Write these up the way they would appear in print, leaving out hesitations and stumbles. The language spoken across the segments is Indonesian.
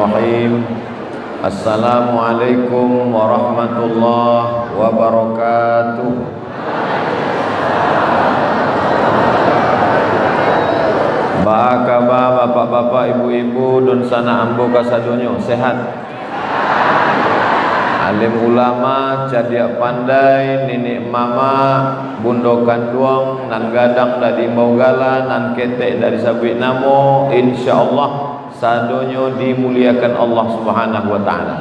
Bismillahirrahmanirrahim. Assalamualaikum warahmatullahi wabarakatuh. Ba'akaba bapak-bapak, ibu-ibu, dan sana ambo kasadonyo sehat. Alim ulama, cadia pandai, nenek mama, bundokan duang, nan gadang dari Maugala, nan ketek dari Sabit Namo, insyaallah sadonyo dimuliakan Allah Subhanahu wa taala.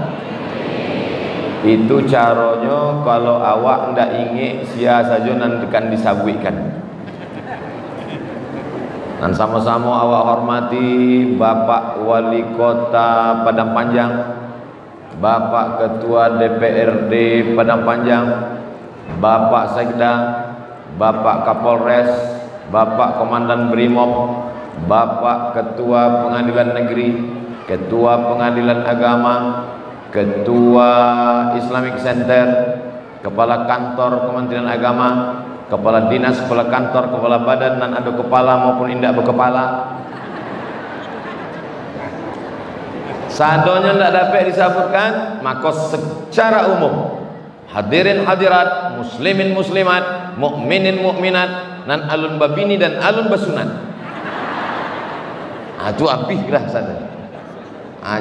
Itu caranya kalau awak ndak ingat sia saja nan tekan disabitkan. Dan sama-sama awak hormati Bapak Wali Kota Padang Panjang, Bapak Ketua DPRD Padang Panjang, Bapak Sekda, Bapak Kapolres, Bapak Komandan Brimob, Bapak Ketua Pengadilan Negeri, Ketua Pengadilan Agama, Ketua Islamic Center, Kepala Kantor Kementerian Agama, Kepala Dinas, Kepala Kantor, Kepala Badan, dan ada kepala maupun indak berkepala. Sadonya tidak dapat disebutkan, maka secara umum hadirin hadirat, muslimin muslimat, mukminin mukminat, nan alun babini dan alun basunat. Itu abihlah sadonya.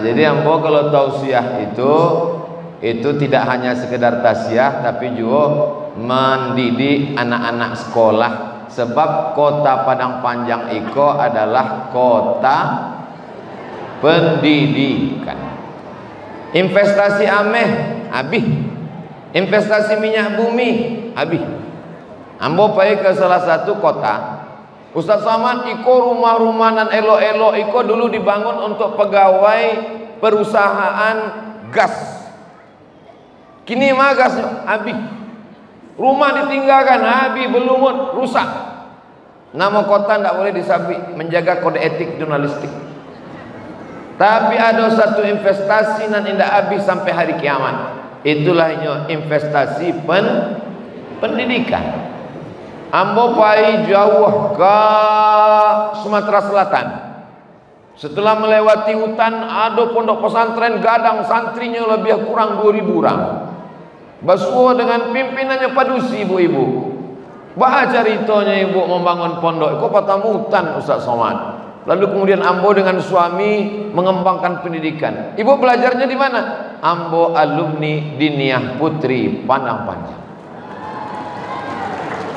Jadi ambo kalau tausiah itu tidak hanya sekedar tausiah, tapi juga mendidik anak-anak sekolah. Sebab kota Padang Panjang iko adalah kota pendidikan. Investasi ameh habis, investasi minyak bumi habis. Ambo pergi ke salah satu kota, Ustaz Samad, iko rumah-rumah nan elo-elo iko dulu dibangun untuk pegawai perusahaan gas. Kini mah gasnya habis, rumah ditinggalkan habis, berlumut, rusak. Nama kota tidak boleh disabit, menjaga kode etik jurnalistik. Tapi ada satu investasi nan indah habis sampai hari kiamat. Itulah investasi pendidikan. Ambo pai jauh ke Sumatera Selatan. Setelah melewati hutan, ada pondok pesantren gadang, santrinya lebih kurang 2000 orang. Basuh dengan pimpinannya padusi ibu-ibu. Baca ceritanya ibu membangun pondok. Kok patamutan Ustaz Somad. Lalu kemudian ambo dengan suami mengembangkan pendidikan. Ibu belajarnya di mana? Ambo alumni Diniyah Putri Padang Panjang.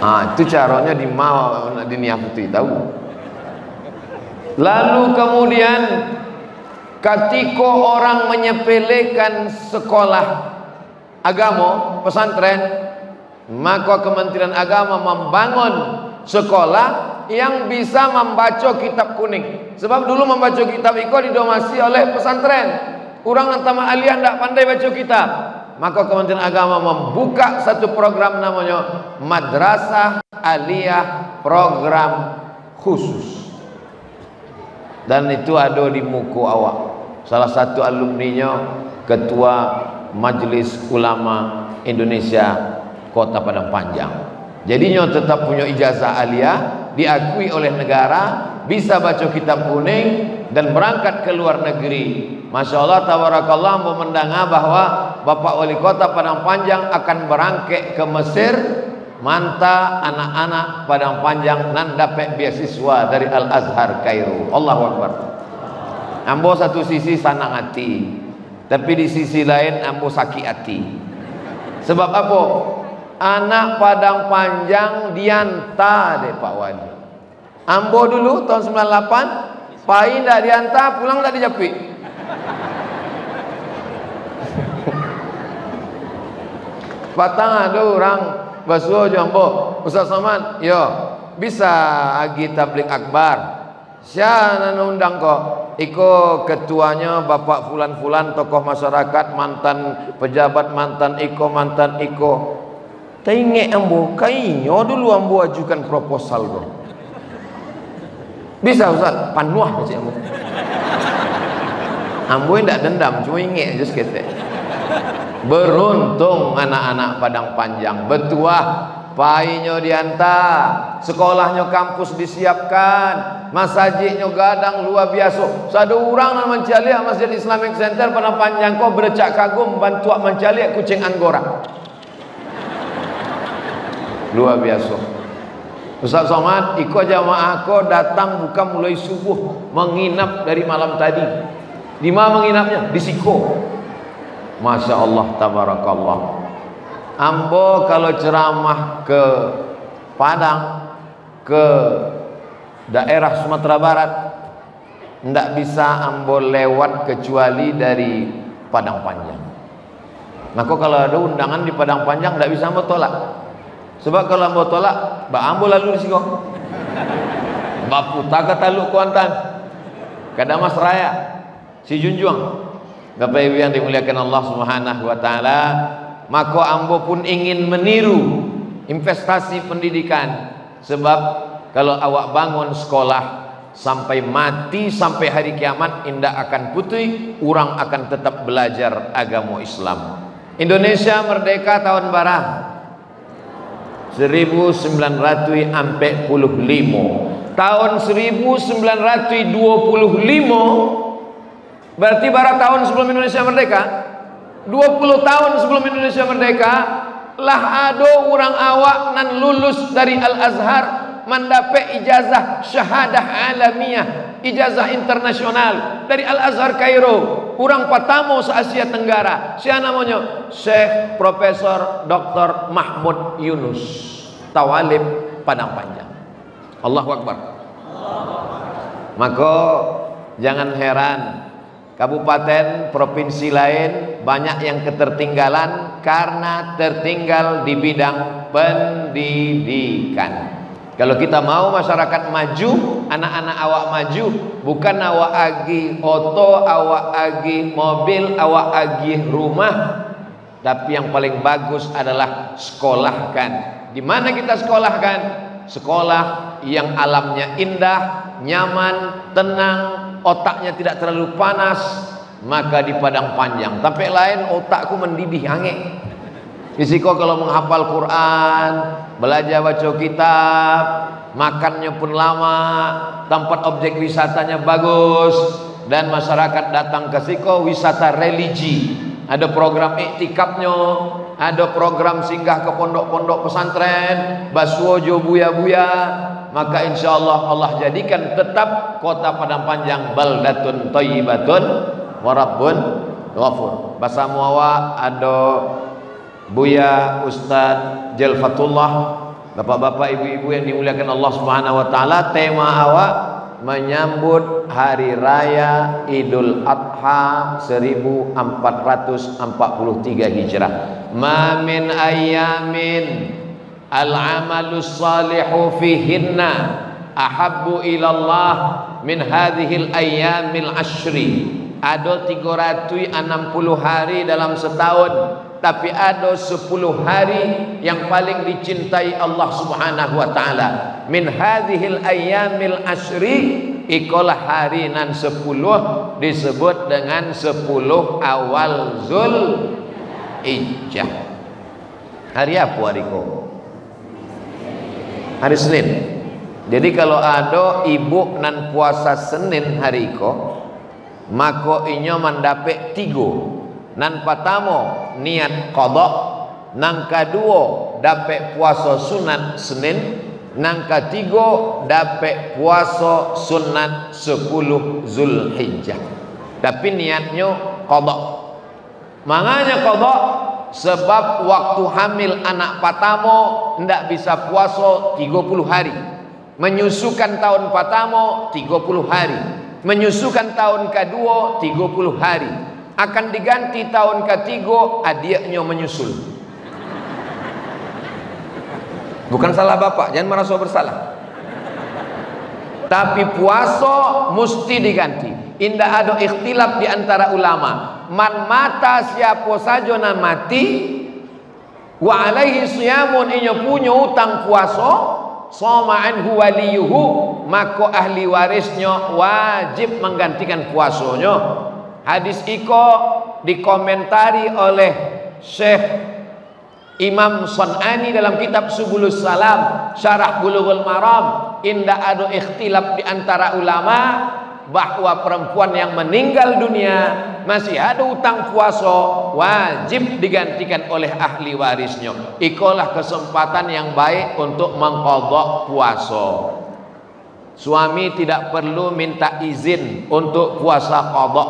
Itu caranya di mau Diniyah Putri tahu. Lalu kemudian ketika orang menyepelekan sekolah agama pesantren, maka Kementerian Agama membangun sekolah yang bisa membaca kitab kuning. Sebab dulu membaca kitab itu didomasi oleh pesantren. Orang antama aliyah tidak pandai baca kitab, maka Kementerian Agama membuka satu program namanya Madrasah Aliyah Program Khusus. Dan itu ada di muku awak. Salah satu alumninya Ketua Majelis Ulama Indonesia Kota Padang Panjang. Jadinya tetap punya ijazah aliyah, diakui oleh negara, bisa baca kitab kuning dan berangkat ke luar negeri. Masya Allah, tabarakallah, mendengar bahwa Bapak Wali Kota Padang Panjang akan berangkat ke Mesir, manta anak-anak Padang Panjang nan dapat beasiswa dari Al-Azhar Kairo. Allahu Akbar. Ambo satu sisi senang hati, tapi di sisi lain ambo sakit hati. Sebab apa? Anak Padang Panjang dianta deh Pak Wali. Ambo dulu tahun 98, pai ndak dianta, pulang ndak dijapit. Patang ada orang basuh jambo, Ustaz Somad, yo bisa agi tablik akbar. Siapa undang kok? Iko ketuanya Bapak Fulan-Fulan, tokoh masyarakat, mantan pejabat, mantan iko. Tengok ambo, kayaknya dulu ambo ajukan proposal kok. Bisa Ustaz, panuah macam ambo. Ambo tidak dendam, cuma ingat aja seketek. Beruntung anak-anak Padang Panjang, betuah Painyo diantar, sekolahnya kampus disiapkan, masjidnya gadang luar biasa. Satu orang nak mencaliak Masjid Islamic Center Padang Panjang kau bercak kagum bantu mencaliak kucing Anggora. Luar biasa. Ustaz Somad, ikut jamaah kau datang bukan mulai subuh, menginap dari malam tadi. Di mana menginapnya? Di Siko. Masya Allah, tabarakallah. Ambo kalau ceramah ke Padang, ke daerah Sumatera Barat, tidak bisa ambo lewat kecuali dari Padang Panjang. Maka kalau ada undangan di Padang Panjang tidak bisa ambo tolak. Sebab kalau ambo tolak, ambo lalu di Siko. Bapu tak Taluk Kuantan, Kadamas Raya, Si Junjuang. Bapak Ibu yang dimuliakan Allah Subhanahu wa taala, maka ambo pun ingin meniru investasi pendidikan. Sebab kalau awak bangun sekolah sampai mati, sampai hari kiamat indah akan putih, orang akan tetap belajar agama Islam. Indonesia merdeka tahun berapa? 1945. Tahun 1925 berarti berapa tahun sebelum Indonesia merdeka? 20 tahun sebelum Indonesia merdeka lah ada orang awak nan lulus dari Al-Azhar mendapat ijazah syahadah alamiah, ijazah internasional dari Al-Azhar Kairo. Orang pertama se Asia Tenggara. Siapa namanya? Syekh Profesor Dr. Mahmud Yunus, Tawalib Padang Panjang. Allahu Akbar. Maka jangan heran kabupaten, provinsi lain banyak yang ketertinggalan karena tertinggal di bidang pendidikan. Kalau kita mau masyarakat maju, anak-anak awak maju, bukan awak agi oto, awak agi mobil, awak agi rumah, tapi yang paling bagus adalah sekolahkan. Di mana kita sekolahkan? Sekolah yang alamnya indah, nyaman, tenang, otaknya tidak terlalu panas, maka di Padang Panjang. Tapi lain otakku mendidih angin. Risiko kalau menghafal Quran, belajar baca kitab, makannya pun lama, tempat objek wisatanya bagus, dan masyarakat datang ke Siko wisata religi. Ada program iktikafnya, ada program singgah ke pondok-pondok pesantren, basuojo buya-buya. Maka insya Allah jadikan tetap kota Padang Panjang baldatun thayyibatun wa rabbun ghafur. Bahasa Muawa ada Buya Ustaz Jalfatullah, bapak-bapak ibu-ibu yang dimuliakan Allah Subhanahu wa taala. Tema awak menyambut hari raya Idul Adha 1443 Hijrah. Ma min ayamin al-amalus salihu fihinna ahabbu ilallah min hadhil ayyamil ashri. Ada 360 hari dalam setahun, tapi ada 10 hari yang paling dicintai Allah Subhanahu wa taala. Min hadhil ayyamil ashri, ikolah hari nan 10 disebut dengan 10 awal Zulhijjah. Hari apa hari ko? Hari Senin. Jadi kalau ada ibu nan puasa Senin hari ko, maka inyo mendapat 3. Nan pertama niat qada, nan kedua dapat puasa sunat Senin, nan ketiga dapat puasa sunat 10 Zulhijjah. Tapi niatnya qada. Makanya qada sebab waktu hamil anak pertama ndak bisa puasa 30 hari. Menyusukan tahun pertama 30 hari. Menyusukan tahun kedua 30 hari. Akan diganti tahun ketiga adiknya menyusul. Bukan salah bapak, jangan merasa bersalah. Tapi puasa mesti diganti. Indah ada ikhtilaf di antara ulama. Man mata siapa saja nan mati, wa alaihi siyamun, inya punya utang puasa, sama anhu waliyuhu, maka ahli warisnya wajib menggantikan puasanya. Hadis iko dikomentari oleh Syekh Imam Sun'ani dalam kitab Subulus Salam Syarah Bulughul Maram, indah ada ikhtilaf di antara ulama bahwa perempuan yang meninggal dunia masih ada utang puasa wajib digantikan oleh ahli warisnya. Ikolah kesempatan yang baik untuk mengqadha puasa. Suami tidak perlu minta izin untuk puasa qadha.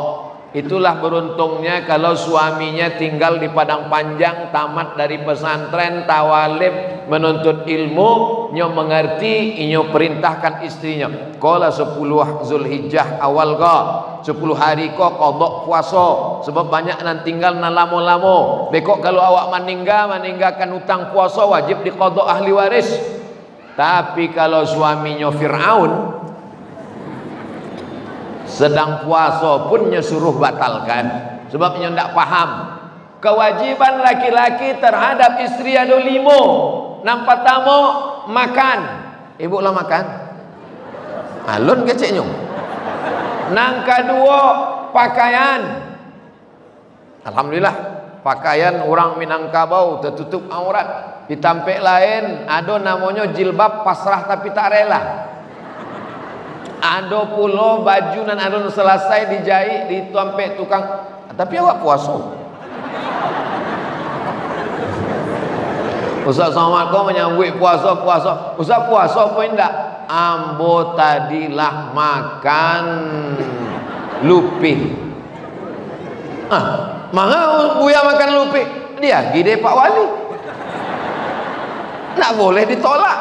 Itulah beruntungnya kalau suaminya tinggal di Padang Panjang, tamat dari pesantren, tawalib, menuntut ilmu, nyo mengerti, nyo perintahkan istrinya. Qala 10 Zulhijjah awal ka, 10 hari ko qadha puasa, sebab banyak nan tinggal nan lamo-lamo. Bekok kalau awak meninggalkan utang puasa wajib diqadha ahli waris. Tapi kalau suaminya Fir'aun sedang puasa pun suruh batalkan, sebabnya tidak paham kewajiban laki-laki terhadap istri ada 5. Nampak tamu makan, ibu lah makan alun keceknya. Nang kedua pakaian, alhamdulillah pakaian orang Minangkabau tertutup aurat. Di tampek lain ada namanya jilbab pasrah tapi tak rela. Ada pula baju nan ada selesai dijahit di tampek tukang, tapi awak puasa. Ustaz Assalamualaikum menyambut puasa. Ustaz puasa apa enggak? Ambo tadilah makan lupi. Mana buya makan lupi? Dia gede Pak Wali. Tak boleh ditolak.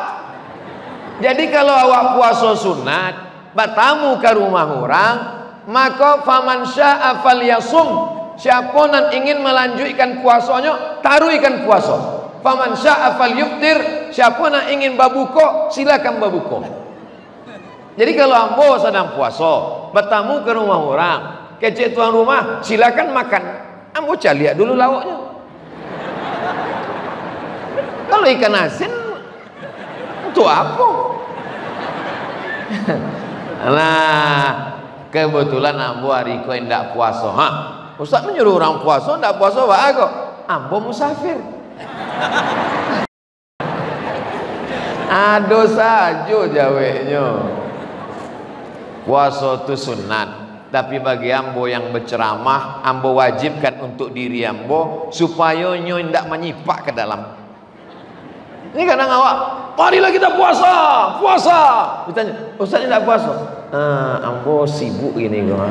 Jadi kalau awak puasa sunat, bertamu ke rumah orang, maka faman sya'a falyasum, siapa yang ingin melanjutkan puasanya taruhkan puasa. Faman sya'a falyuftir, siapa yang ingin berbuka silakan berbuka. Jadi kalau ambo sedang puasa, bertamu ke rumah orang, kecik tuan rumah silakan makan, ambo lihat dulu lauknya. Kalau ikan asin untuk apa? Nah, kebetulan ambo hari ko ndak puasa. Ustaz menyuruh orang puasa, ndak puasa wae kok. Ambo musafir. Ado saja jawabnya. Puasa itu sunat, tapi bagi ambo yang berceramah, ambo wajibkan untuk diri ambo supaya nyo ndak menyipak ke dalam. Ini kadang awak, marilah kita puasa. Ditanya, Ustaz ini tidak puasa. Ambo sibuk ini kok.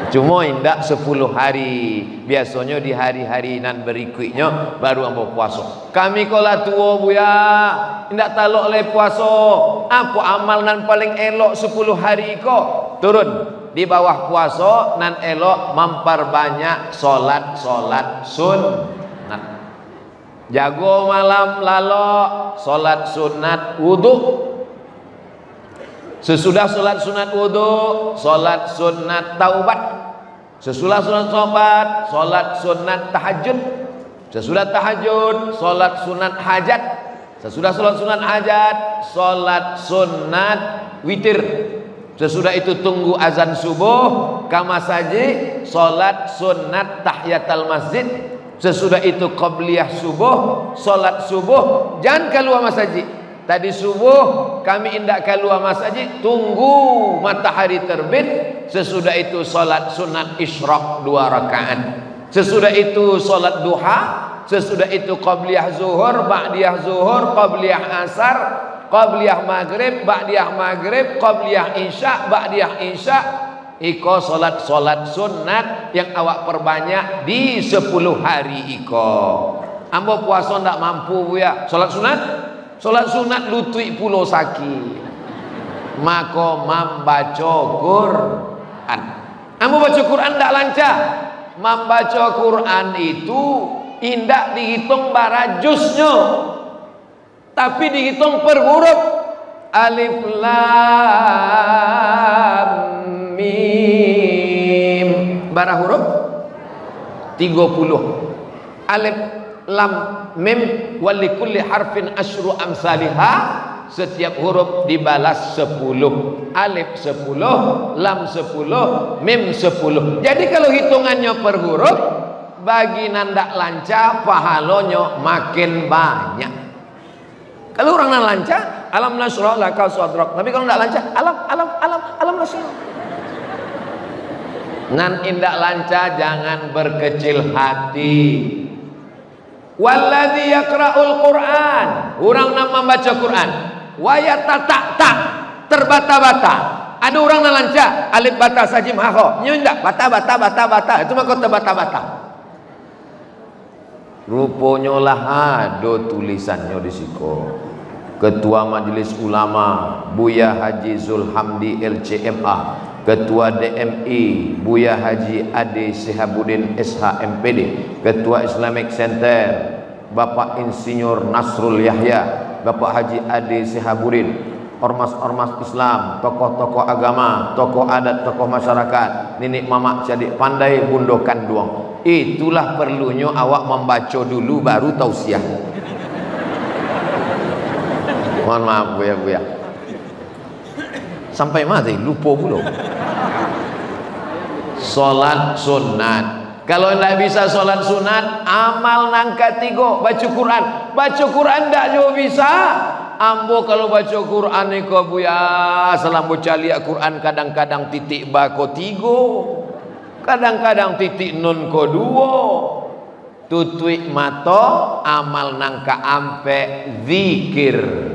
Cuma indak 10 hari. Biasanya di hari-hari nan berikutnya baru ambo puasa. Kami kola tua buya, indak talok le puasa. Apa amal nan paling elok 10 hari kok? Turun di bawah puasa nan elok memperbanyak solat sunat. Jago malam lalo solat sunat wudu. Sesudah solat sunat wudu, solat sunat taubat. Sesudah solat taubat, solat sunat tahajud. Sesudah tahajud, solat sunat hajat. Sesudah solat sunat hajat, solat sunat witir. Sesudah itu tunggu azan subuh, kamasaji, solat sunat tahiyatul masjid. Sesudah itu qabliyah subuh, solat subuh, jangan keluar masjid. Tadi subuh kami indak keluar masjid, tunggu matahari terbit. Sesudah itu solat sunat isyraq 2 rakaat. Sesudah itu solat duha. Sesudah itu qabliyah zuhur, ba'diyah zuhur, qabliyah asar, qabliyah maghrib, ba'diyah maghrib, qabliyah isya, ba'diyah isya. Iko solat sunat yang awak perbanyak di 10 hari iko. Ambo puasa ndak mampu ya. Solat sunat lutui pulau saki. Maka membaca Quran. Ambo baca Quran ndak lancar. Membaca Quran itu indak dihitung barajusnya, tapi dihitung per huruf. Alif lam mim, bara huruf 30. Alif lam mim walikulli harfin asyru amsalihha, setiap huruf dibalas 10. Alif 10, lam 10, mim 10. Jadi kalau hitungannya per huruf, bagi nandak lancar pahalonyo makin banyak. Kalau orang nak lancar, alam nasrah laka sadrak. Tapi kalau tidak lancar, alam nasrah. Nan indak lancar jangan berkecil hati. Walladzi yaqra'ul Qur'an, orang nak membaca Quran, wa yatatak terbata-bata. Ada orang nak lancar alif bata sajim ha. Nyo indak bata. Itu maka terbata-bata. Rupanya lah ada tulisannya di siko. Ketua Majelis Ulama Buya Haji Zulhamdi LCMA, Ketua DMI Buya Haji Ade Sihabuddin SHMPD, Ketua Islamic Center Bapak Insinyur Nasrul Yahya, Bapak Haji Ade Sihabuddin, ormas-ormas Islam, tokoh-tokoh agama, tokoh adat, tokoh masyarakat, nenek mamak jadi pandai bundokan duang. Itulah perlunya awak membaca dulu baru tausiah. Mohon maaf Buya. Sampai mati lupa pula. Solat sunat. Kalau tidak bisa solat sunat, amal nangka 3 baca Quran. Baca Quran tidak juga bisa. Ambo kalau baca Quran ni ko Buya, salam baca lihat Quran kadang-kadang titik ba ko 3, kadang-kadang titik nun ko 2. Tutui mato amal nangka ampe zikir.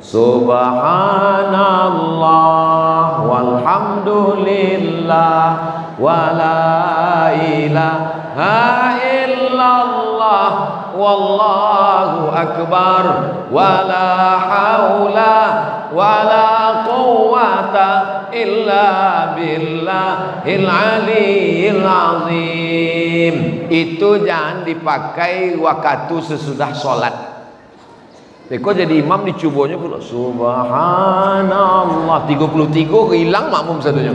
Subhanallah walhamdulillah wala ilaha illallah wallahu akbar wala haula wala quwwata illa billahil aliyil azim. Itu jangan dipakai waktu sesudah sholat. Kau jadi imam dicubanya pula subhanallah 33 hilang makmum satunya.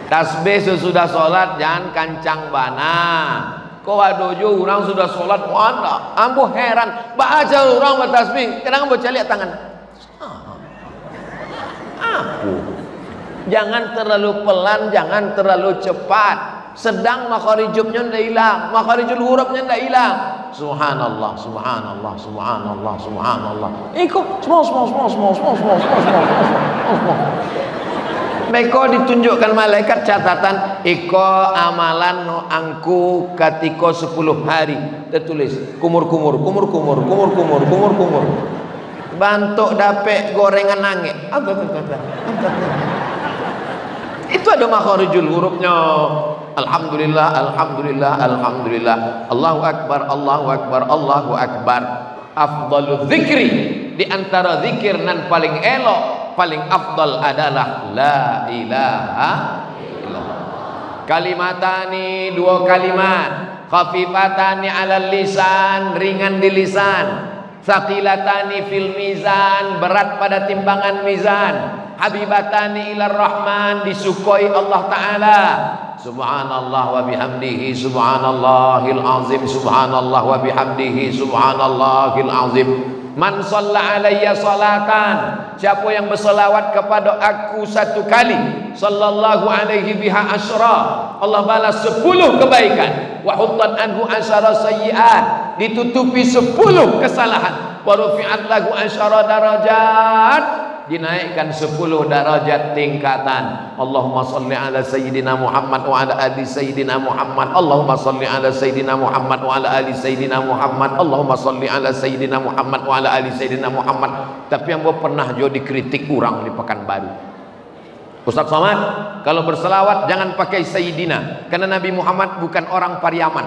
Tasbih sesudah sholat jangan kancang bana. Kau ada juga orang sudah sholat wanda, ambo heran baca orang bertasbih kadang ambo cari tangan. Apa? Jangan terlalu pelan, jangan terlalu cepat. Sedang makharijubnya ndak hilang, makharijul hurufnya ndak hilang. Subhanallah, subhanallah, subhanallah, subhanallah. Ikut semua. Mereka ditunjukkan malaikat catatan iko amalan no angku ketika 10 hari. Tertulis kumur. Bantuk dapet gorengan nangis. Itu ada makharijul hurufnya. Alhamdulillah, alhamdulillah, alhamdulillah. Allahu akbar, Allahu akbar, Allahu akbar. Afdalu dzikri, di antara zikir nan paling elok, paling afdal adalah la ilaha illallah. Kalimatani, 2 kalimat, khafifatani alal lisan, ringan di lisan, tsaqilatani fil mizan, berat pada timbangan mizan, habibatani ilar rahman, disukoi Allah Ta'ala. Subhanallah wa bihamdihi subhanallahil azim, subhanallah wa bihamdihi subhanallahil azim. Man shalla alayya salatan, siapa yang berselawat kepada aku 1 kali, sallallahu alaihi biha asyra, Allah balas 10 kebaikan. Wa huttat anhu asyara sayyiat, ditutupi 10 kesalahan. Wa rufi'at lahu asyara darajat, dinaikkan 10 darajat tingkatan. Allahumma salli ala sayyidina Muhammad wa ala ali sayyidina Muhammad. Allahumma salli ala sayyidina Muhammad wa ala ali sayyidina Muhammad. Allahumma salli ala sayyidina Muhammad wa ala ali sayyidina Muhammad. Tapi yang pernah jo dikritik orang di Pekanbaru, Ustaz Somad, kalau berselawat jangan pakai sayyidina, karena Nabi Muhammad bukan orang Pariaman.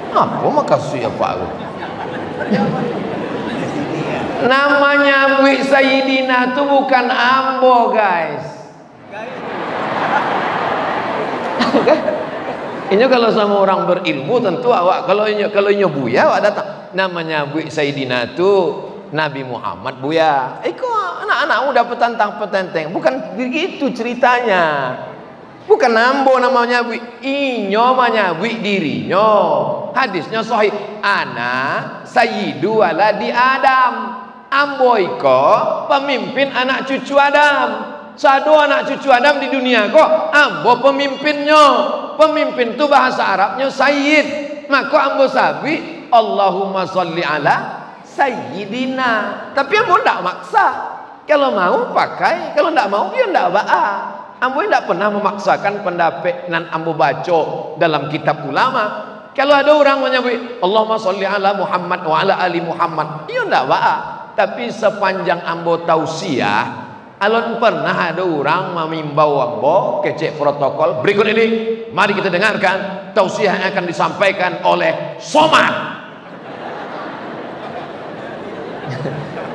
Apa makasih ya Pak? Namanya Bu Sayyidina itu bukan ambo guys. Ini kalau sama orang berilmu tentu awak kalau ini Buya awak datang. Namanya Bu Sayyidina itu Nabi Muhammad Buya. Anak-anakmu dapat tantang petenteng. Bukan begitu ceritanya. Bukan ambo namanya Bu. Inyo namanya Bu dirinya. Hadisnya sahih. Ana sayyidu waladi Adam. Ambo iko pemimpin anak cucu Adam. Sado anak cucu Adam di dunia kok. Ambo pemimpinnya. Pemimpin itu bahasa Arabnya sayyid. Maka ambo sabi Allahumma sholli ala sayyidina. Tapi ambo tidak maksa. Kalau mau pakai, kalau tidak mau ya tidak ba'a. Ambo tidak pernah memaksakan pendapat nan ambo baca dalam kitab ulama. Kalau ada orang menyebut Allahumma sholli ala Muhammad wa ala ali Muhammad, ya tidak ba'a. Tapi sepanjang ambo tausiah, alon pernah ada orang memimbau ambo kecek protokol. Berikut ini, mari kita dengarkan tausiah yang akan disampaikan oleh Somad.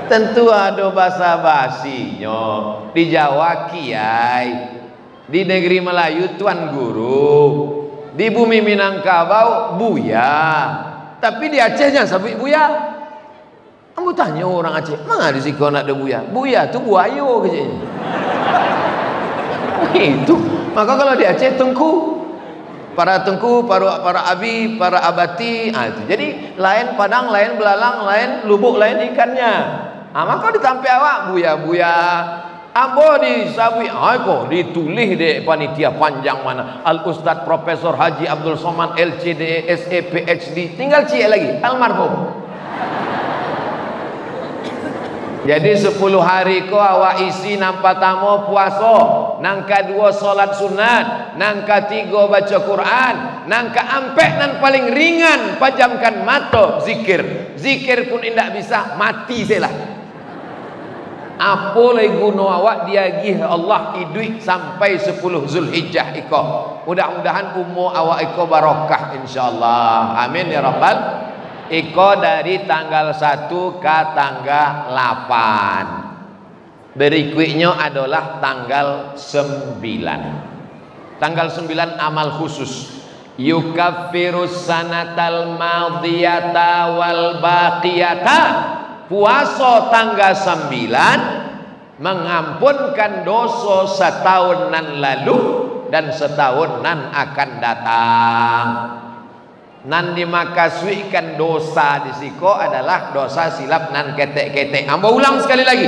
Tentu ada bahasa basinya. Di Jawa kiai, di negeri Melayu tuan guru, di bumi Minangkabau buya, tapi di Acehnya sabik buya. Ambo tanya orang Aceh, mana di sini kau nak ada buya? Buya tu buayo kecil. Itu. Maka kalau di Aceh tengku, para tengku, para abi, para abati, itu. Jadi lain padang, lain belalang, lain lubuk, lain ikannya. Maka ditampi awak buya-buya. Ambo disabui, kok ditulis deh panitia panjang mana. Al Ustadz Profesor Haji Abdul Somad LCD SE PhD. Tinggal cie lagi, almarhum. Jadi 10 hari ko awak isi nampak tamu puasa, nangka 2 solat sunat, nangka 3 baca Quran, nangka ampek nan paling ringan pajamkan mata zikir. Zikir pun tidak bisa, mati selah. Apa lagi guna awak diagih Allah idui sampai 10 Zulhijjah iko. Mudah-mudahan umur awak iko barokah insyaallah. Amin ya rabbal. Iko dari tanggal 1 ke tanggal 8. Berikutnya adalah tanggal 9. Tanggal 9 amal khusus. Yukaffirus sanatal madiyata wal baqiyata. Puasa tanggal 9 mengampunkan dosa setahun nan lalu dan setahun nan akan datang. Nan dimakaswikan dosa di siko adalah dosa silap nan ketek-ketek. Ambo ulang sekali lagi.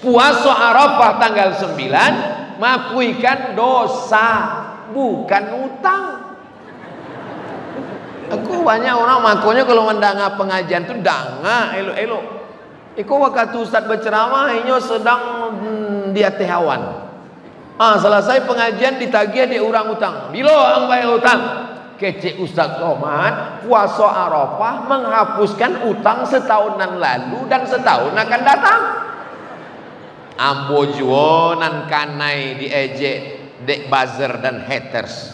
Puasa Arafah tanggal 9 mapuikan dosa, bukan utang. Aku banyak orang makonya kalau mendengar pengajian tu danga elok-elok. Iko waktu ustaz berceramah inyo sedang di atas hawan. Selesai pengajian ditagih dia orang utang. Bila ang bayar utang? Kecek Ustaz Somad, puasa Arafah menghapuskan utang setahunan lalu dan setahun akan datang. Ambo juo nan kanai diejek dek buzzer dan haters.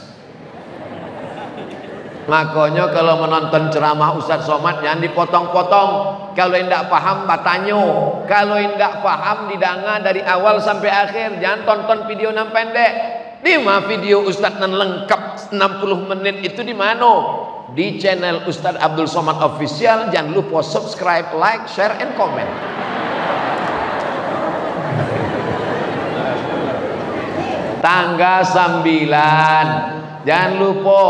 Makanya kalau menonton ceramah Ustaz Somad jangan dipotong-potong. Kalau tidak paham batanyo, kalau tidak paham didanga dari awal sampai akhir. Jangan tonton video yang pendek. Di mana video Ustaz nan lengkap 60 menit itu di mana? Di channel Ustaz Abdul Somad Official. Jangan lupa subscribe, like, share, and comment. Tanggal 9. Jangan lupa,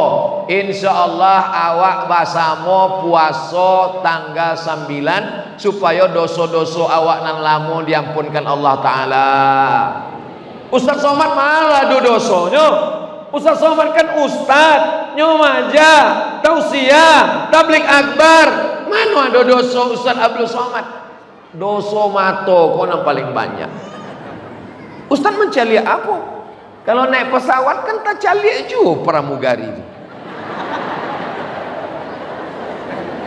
insya Allah awak basamo puasa tanggal 9 supaya dosa-dosa awak nan lamun diampunkan Allah Ta'ala. Ustaz Somad malah do dosanya. Ustaz Somad kan ustaz, nyomaja, tausiah, tablik akbar. Mana ada dosa Ustaz Abdul Somad? Dosa mato kau yang paling banyak. Ustaz mencari apa? Kalau naik pesawat kan tak cari juga pramugari itu.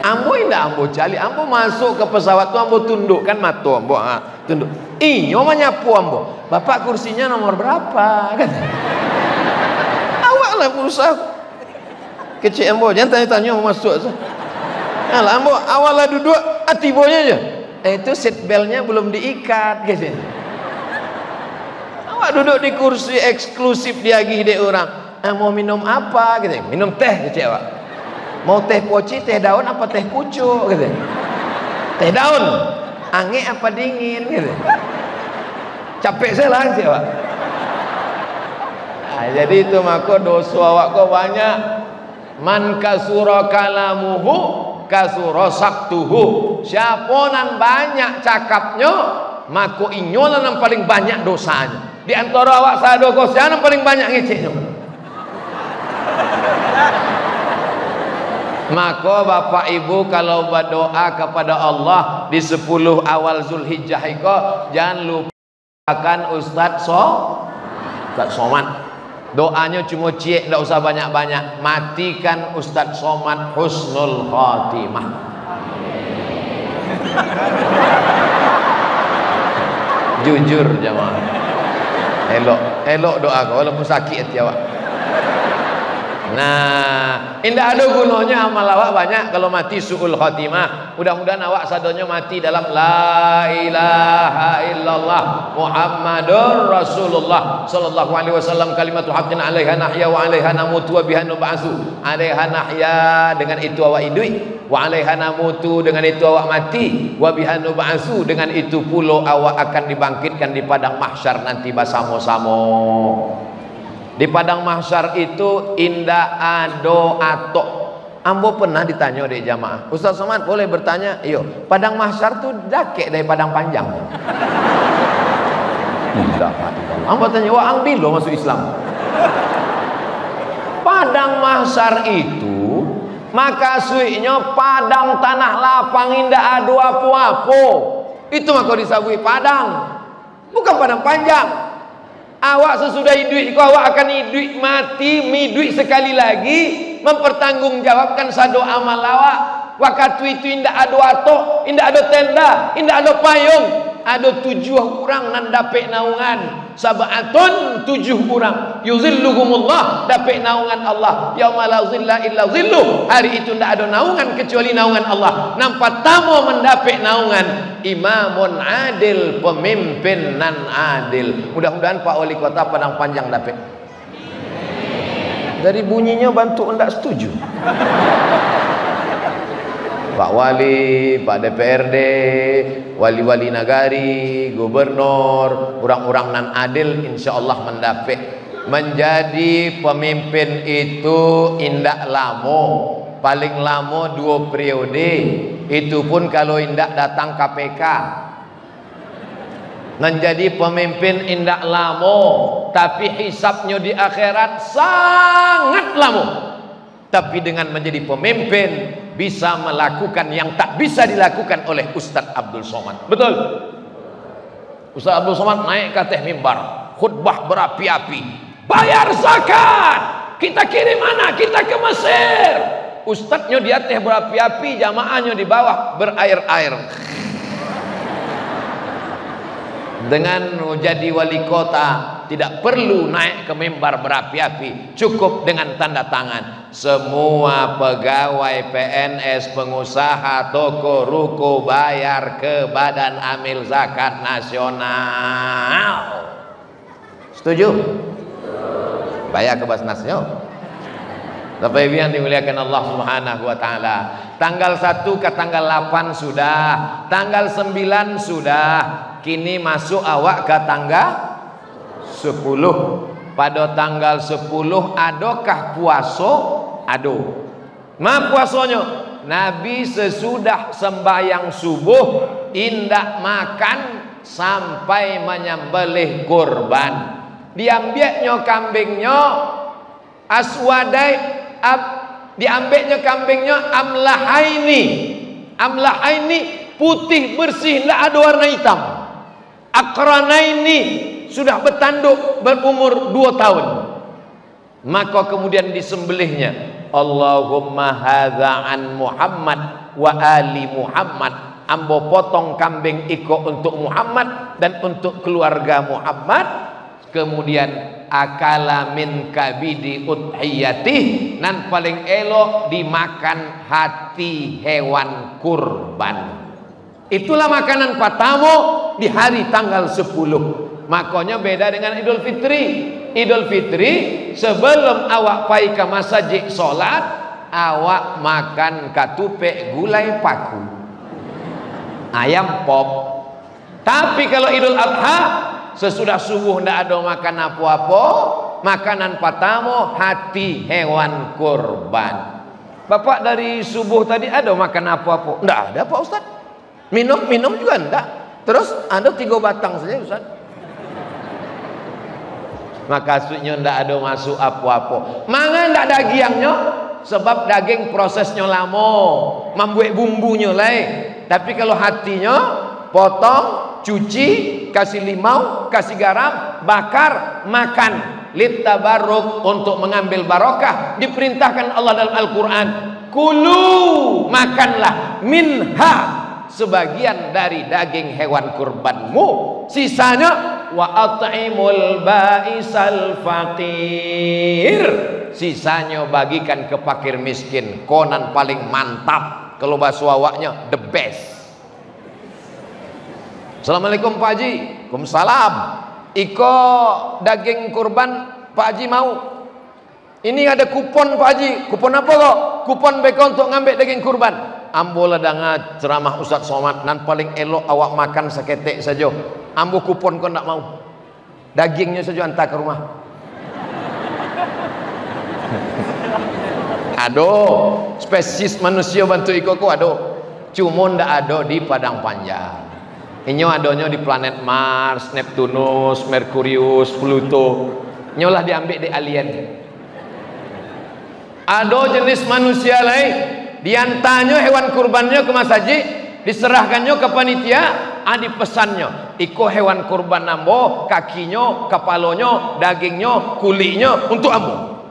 Ambo indah ambo cali, ambo masuk ke pesawat tu ambo tundukkan mata ambo, tunduk. Iyo menyapu ambo. Bapak kursinya nomor berapa? Kata. Awak lah berusaha. Kecil ambo, jangan tanya-tanya mau masuk. Alah ambo, awal lah duduk, atibonya aja. Itu seat beltnya belum diikat, kata. Awak duduk di kursi eksklusif diagih dek orang. Mau minum apa? Kata. Minum teh, kecil awak. Mau teh poci, teh daun apa teh pucuk gitu. Teh daun. Ange apa dingin gitu. Capek saya lah sih, Pak. Jadi itu maka dosa awak kau banyak. Man kasura kalamuhu kasura saktuhu. Siapa nan banyak cakapnya, maka inyolah yang paling banyak dosanya. Di antara awak sado kau siapa paling banyak ngeceknya? Maka bapak ibu kalau berdoa kepada Allah di 10 awal Zulhijjah itu jangan lupakan Ustadz Somad. Doanya cuma cik, tidak usah banyak-banyak. Matikan Ustadz Somad husnul khatimah. Jujur jemaah. Elok doa kau walaupun sakit hati awak. Nah, indah ada gunanya amal awak banyak kalau mati su'ul khatimah. Mudah-mudahan awak sadonya mati dalam la ilaha illallah Muhammadur Rasulullah sallallahu alaihi wasallam kalimatu haqqin 'alaiha nahya wa 'alaiha namutu wa biha nub'atsu. 'Alaiha nahya, dengan itu awak hidup, wa 'alaiha namutu, dengan itu awak mati, wa biha nub'atsu, dengan itu pula awak akan dibangkitkan di padang mahsyar nanti bersama-sama. Di padang mahsyar itu indah ado atok. Ambo pernah ditanya deh jamaah, Ustaz Somad boleh bertanya? Iyo, padang mahsyar tuh dakek dari padang panjang. Ambo tanya, wah ang bilo masuk Islam. Padang mahsyar itu maka suiknya padang tanah lapang indah ado apa-apa. Itu maka disabui padang, bukan padang panjang. Awak sesudah hidup awak akan hidup mati hidup sekali lagi mempertanggungjawabkan sado amal awak. Waktu itu indah ada atok, indah ada tenda, indah ada payung, ada 7 orang nan dapet naungan. Sab'atun 7 orang yuzilluhumullah, dapet naungan Allah yauma la zilla illa zilluh. Hari itu tidak ada naungan kecuali naungan Allah. Nampak tamu mendapet naungan imamun adil, pemimpin nan adil. Mudah-mudahan Pak Wali Kota Padang Panjang dapet. Dari bunyinya bantu enggak setuju. Pak Wali, Pak DPRD, wali-wali nagari, gubernur, orang-orang nan adil insya Allah mendapat. Menjadi pemimpin itu indak lama, paling lama 2 periode. Itu pun kalau indak datang KPK. Menjadi pemimpin indak lama, tapi hisabnya di akhirat sangat lama. Tapi dengan menjadi pemimpin bisa melakukan yang tak bisa dilakukan oleh Ustadz Abdul Somad. Betul? Ustadz Abdul Somad naik ke atas mimbar, khutbah berapi-api, bayar zakat, kita kirim anak kita ke Mesir. Ustadznya di atas berapi-api, jamaahnya di bawah berair-air. Dengan jadi wali kota tidak perlu naik ke mimbar berapi-api, cukup dengan tanda tangan. Semua pegawai PNS, pengusaha, toko, ruko bayar ke Badan Amil Zakat Nasional. Setuju? Bayar ke Basnasnya. Bapak Ibu yang dimuliakan Allah Subhanahu wa taala. Tanggal 1 ke tanggal 8 sudah, tanggal 9 sudah. Kini masuk awak ke tanggal 10. Pada tanggal 10 adakah puasa? Ado. Ma puasanya? Nabi sesudah sembahyang subuh indak makan sampai menyembelih kurban. Diambilnya kambingnya aswadai, diambilnya kambingnya amlahaini, putih bersih, tidak ada warna hitam. Akranaini, sudah bertanduk berumur 2 tahun. Maka kemudian disembelihnya. Allahumma hadza an Muhammad wa ali Muhammad. Ambo potong kambing iko untuk Muhammad dan untuk keluarga Muhammad. Kemudian akala min kabidi udhiyati, nan paling elok dimakan hati hewan kurban. Itulah makanan patamu di hari tanggal 10. Makanya beda dengan Idul Fitri. Idul Fitri sebelum awak pai ke masjid solat, awak makan katupe gulai paku, ayam pop. Tapi kalau Idul Adha sesudah subuh tidak ada makan apa-apa, makanan patamu hati hewan kurban. Bapak dari subuh tadi ada makan apa-apa? Tidak ada Pak Ustaz. Minum juga enggak. Terus ada 3 batang saja Ustaz. Makasudnya ndak ada masuk apa-apa. Mangan ndak dagingnya sebab daging prosesnya lama, membuat bumbunya lain. Tapi kalau hatinya potong, cuci, kasih limau, kasih garam, bakar, makan. Litabarruk, untuk mengambil barokah. Diperintahkan Allah dalam Al-Quran, kulu, makanlah, minha, sebagian dari daging hewan kurbanmu, sisanya wa at'imul ba'isal faqir, sisanya bagikan ke fakir miskin. Konan paling mantap kalau bahasa awaknya the best. Assalamualaikum Pak Haji. Waalaikumsalam. Iko daging kurban Pak Haji mau. Ini ada kupon Pak Haji. Kupon apa kok? Kupon beko untuk ngambil daging kurban. Ambo ladanga ceramah Ustaz Somad, nan paling elok awak makan seketek saja. Ambo kupon kau nak mau. Dagingnya saja hantar ke rumah. Ado spesies manusia bantu iko ku ado. Cuma ndak ada di Padang Panjang. Ini adanya di planet Mars, Neptunus, Merkurius, Pluto. Nyolah diambil di alien. Ada jenis manusia lain, diantaranya hewan kurbannya ke Mas Haji, diserahkannya ke panitia, ada pesannya. Iko hewan kurban ambo, kakinya, kepalanya, dagingnya, kulitnya untuk ambo.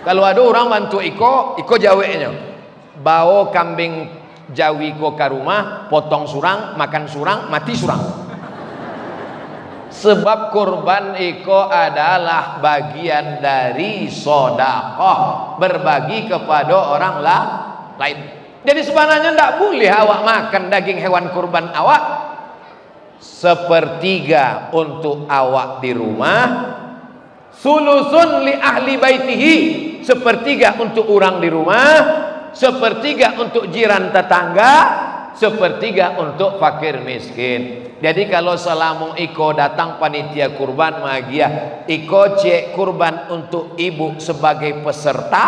Kalau ada orang bantu iko jaweknya. Bawa kambing Jawi ko ke rumah, potong surang, makan surang, mati surang. Sebab kurban iko adalah bagian dari sedekah, berbagi kepada orang lain. Jadi sebenarnya tidak boleh awak makan daging hewan kurban awak. Sepertiga untuk awak di rumah, sulusun li ahli baitihi, sepertiga untuk orang di rumah, sepertiga untuk jiran tetangga, sepertiga untuk fakir miskin. Jadi kalau selamu iko datang panitia kurban magia, iko cek kurban untuk ibu sebagai peserta,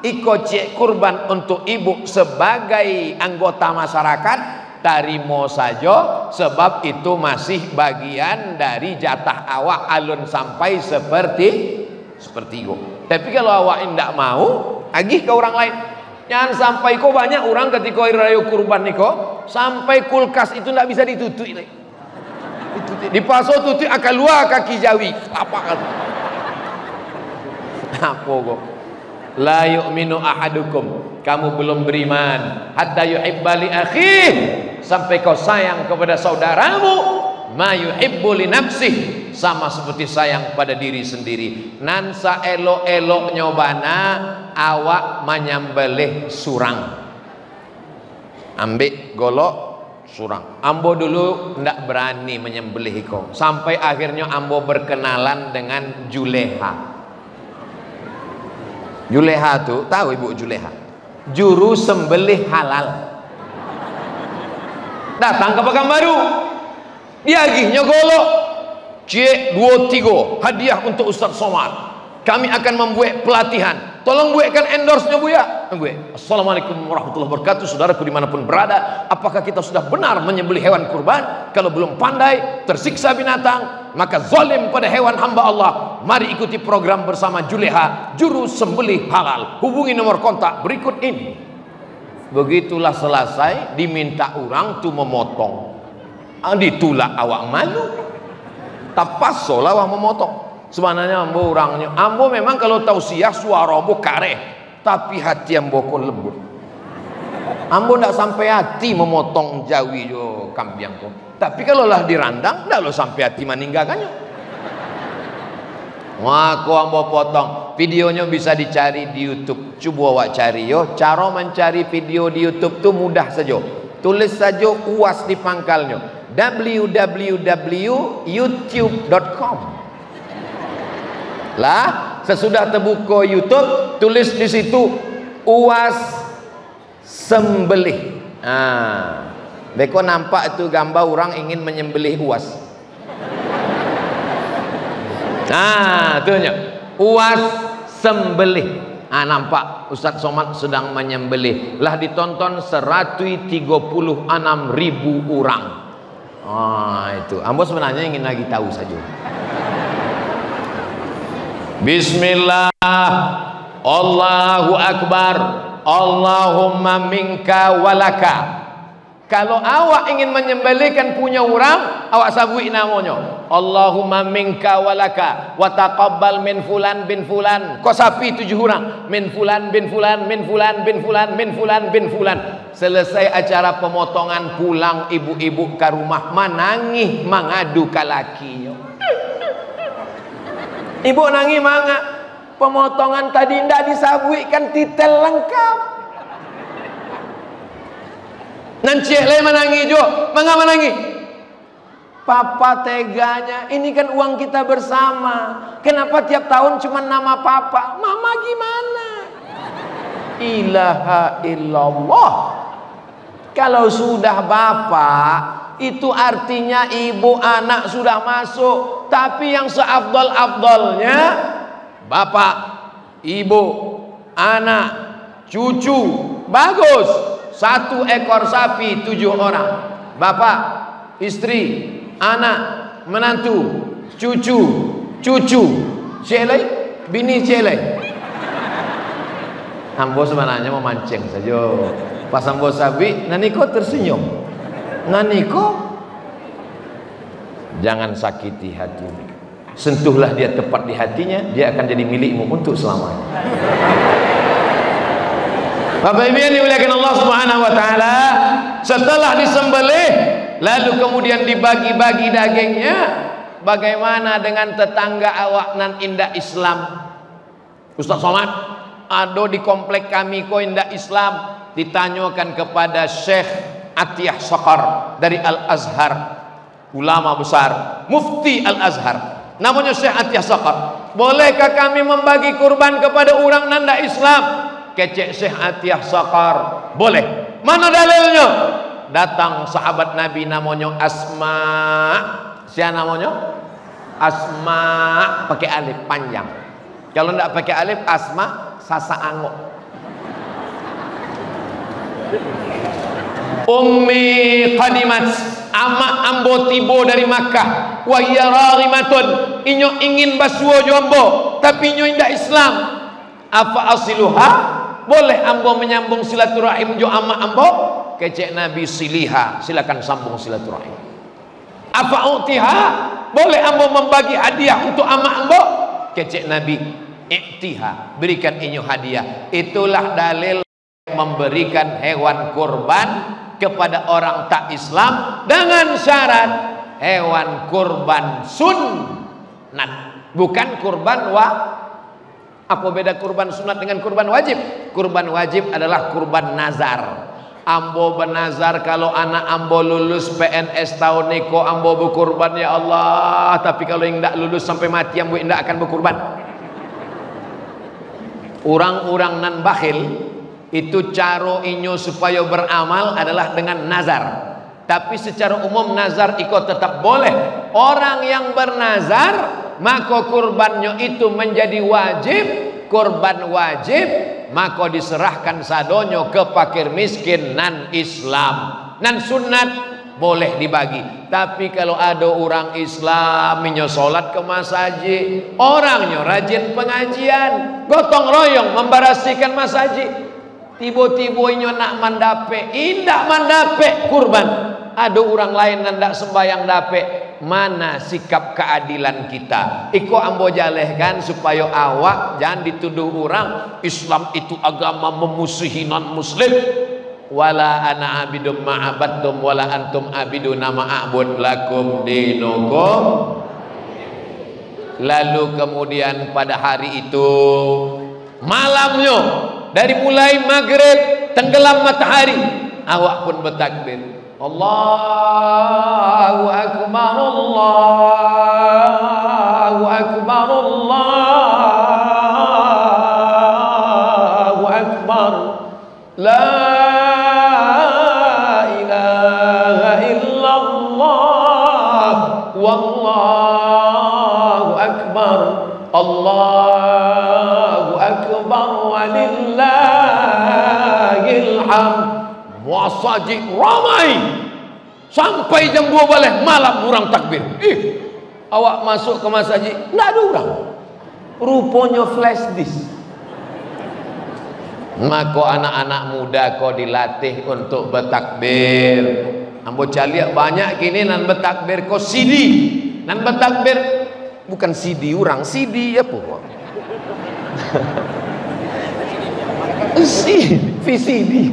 iko cek kurban untuk ibu sebagai anggota masyarakat, tarimo saja, sebab itu masih bagian dari jatah awak alun sampai seperti itu. Tapi kalau awak tidak mau, agih ke orang lain. Jangan sampai kok banyak orang ketika hari raya kurban niko sampai kulkas itu tidak bisa ditutup. Di paso tutup akan luar kaki Jawi. Apa kan? Apa kok? La yu'minu ahadukum. Kamu belum beriman. Hatta yuhibba li akhih. Sampai kau sayang kepada saudaramu. Ma yuhibbu li nafsih. Sama seperti sayang pada diri sendiri. Nansa elok-elok nyobana awak menyembelih surang. Ambil golok surang. Ambo dulu ndak berani menyembelih iko. Sampai akhirnya ambo berkenalan dengan Juleha. Juleha tuh, tahu Ibu Juleha? Juru sembelih halal. Datang ke Pekanbaru. Dia agihnya golok. Cek 2-3 hadiah untuk Ustaz Somad. Kami akan membuat pelatihan. Tolong buatkan endorse-nya Bu ya. Assalamualaikum warahmatullahi wabarakatuh. Saudaraku dimanapun berada, apakah kita sudah benar menyembelih hewan kurban? Kalau belum pandai, tersiksa binatang, maka zalim pada hewan hamba Allah. Mari ikuti program bersama Juleha, juru sembelih halal. Hubungi nomor kontak berikut ini. Begitulah selesai, diminta orang tu memotong. Ditulak awak malu. Tapas seolah wah memotong. Sebenarnya ambo orangnya, ambo memang kalau tausiah suara ambo kareh, tapi hati ambo kok lembut. Ambo ndak sampai hati memotong Jawi yo kambing kok. Tapi kalau lah dirandang, ndak lo sampai hati meninggalkannya. Wah, kok ambo potong. Videonya bisa dicari di YouTube. Coba awak cari yo. Cara mencari video di YouTube tuh mudah saja. Tulis saja UAS di pangkalnya. www.youtube.com. Lah, sesudah terbuka YouTube, tulis di situ UAS sembelih. Beko nampak itu gambar orang ingin menyembelih UAS. Itunya UAS sembelih. Nampak Ustaz Somad sedang menyembelih. Lah ditonton 136.000 orang. Itu. Ambo sebenarnya ingin lagi tahu saja. Bismillah, Allahu Akbar, Allahumma minka walaka. Kalau awak ingin menyembelihkan punya orang, awak sabui namanya Allahumma minka walaka wa taqabbal min fulan bin fulan. Kau sapi 7 orang, min fulan bin fulan, min fulan bin fulan, min fulan bin fulan. Selesai acara pemotongan, pulang ibu-ibu ke rumah menangis mengadu ke lakinya. Ibu nangis manga, pemotongan tadi ndak disabuikan titel lengkap. Nanti lain menangi juga, mangga menangi. Papa teganya, ini kan uang kita bersama. Kenapa tiap tahun cuma nama papa? Mama gimana? Ilaha illallah. Kalau sudah bapak, itu artinya ibu anak sudah masuk. Tapi yang seafdol-afdolnya, bapak, ibu, anak, cucu, bagus. 1 ekor sapi 7 orang. Bapak, istri, anak, menantu, cucu, celai, bini celai. Ambo sebenarnya mau mancing saja. Pas ambo sapi, naniko tersenyum. Naniko, jangan sakiti hati. Sentuhlah dia tepat di hatinya, dia akan jadi milikmu untuk selamanya. Bapak Ibu yang dimuliakan Allah Subhanahu wa taala, setelah disembelih lalu kemudian dibagi-bagi dagingnya, bagaimana dengan tetangga awak nan indah Islam? Ustaz Somad, ada di komplek kami kok indah Islam. Ditanyakan kepada Syekh Atiyah Saqar dari Al-Azhar, ulama besar, mufti Al-Azhar. Namanya Syekh Atiyah Saqar. Bolehkah kami membagi kurban kepada orang nan indah Islam? Kecek Syekh Atiyah Saqar, boleh. Mana dalilnya? Datang sahabat Nabi namanya Asma. Siapa namanya? Asma, pakai alif panjang. Kalau tidak pakai alif, Asma Sasa Angok. Ummi qadimat, ama ambo tibo dari Makkah. Wa hiya raghimatun, inyo ingin basuo jo ambo, tapi inyo indah Islam. Apa asiluha? Boleh ambo menyambung silaturahim jo ama ambo? Kecek Nabi, siliha, silakan sambung silaturahim. Apa utiha? Boleh ambo membagi hadiah untuk ama ambo? Kecek Nabi, iktiha, berikan inyo hadiah. Itulah dalil memberikan hewan kurban kepada orang tak Islam dengan syarat hewan kurban sunnat, bukan kurban Apa beda kurban sunat dengan kurban wajib? Kurban wajib adalah kurban nazar. Ambo bernazar kalau anak ambo lulus PNS tahun niko ambo berkurban ya Allah. Tapi kalau yang tidak lulus sampai mati ambo tidak akan berkurban. Orang-orang nan bakhil itu caro inyo supaya beramal adalah dengan nazar. Tapi secara umum nazar ikut tetap boleh. Orang yang bernazar maka kurbannya itu menjadi wajib, kurban wajib, maka diserahkan sadonyo ke fakir miskin nan Islam. Nan sunat boleh dibagi. Tapi kalau ada orang Islam inyo sholat ke masjid, orangnya rajin pengajian, gotong royong membarasikan masjid, tiba-tiba inyo nak mandape, indak mandape kurban. Ada orang lain yang tidak sembahyang dape. Mana sikap keadilan kita? Iko ambo jalehkan supaya awak jangan dituduh orang Islam itu agama memusuhi non muslim. Wala ana abidum ma'abadtum wala antum abiduna ma'abud lakum dinukum. Lalu kemudian pada hari itu malamnya, dari mulai maghrib tenggelam matahari, awak pun bertakbir, Allahu Akbar, Allahu Akbar, Allahu Akbar, la ilaha illallah, wallahu akbar, Allahu Akbar, walillahil hamd. Masjid ramai sampai jam 2 balik malam orang takbir. Awak masuk ke masjid, tidak ada orang. rupanya flash disk. Maka anak-anak muda kau dilatih untuk bertakbir. Ambo caliak banyak kini nan bertakbir kau CD. Nan bertakbir bukan CD orang, CD apa? VCD.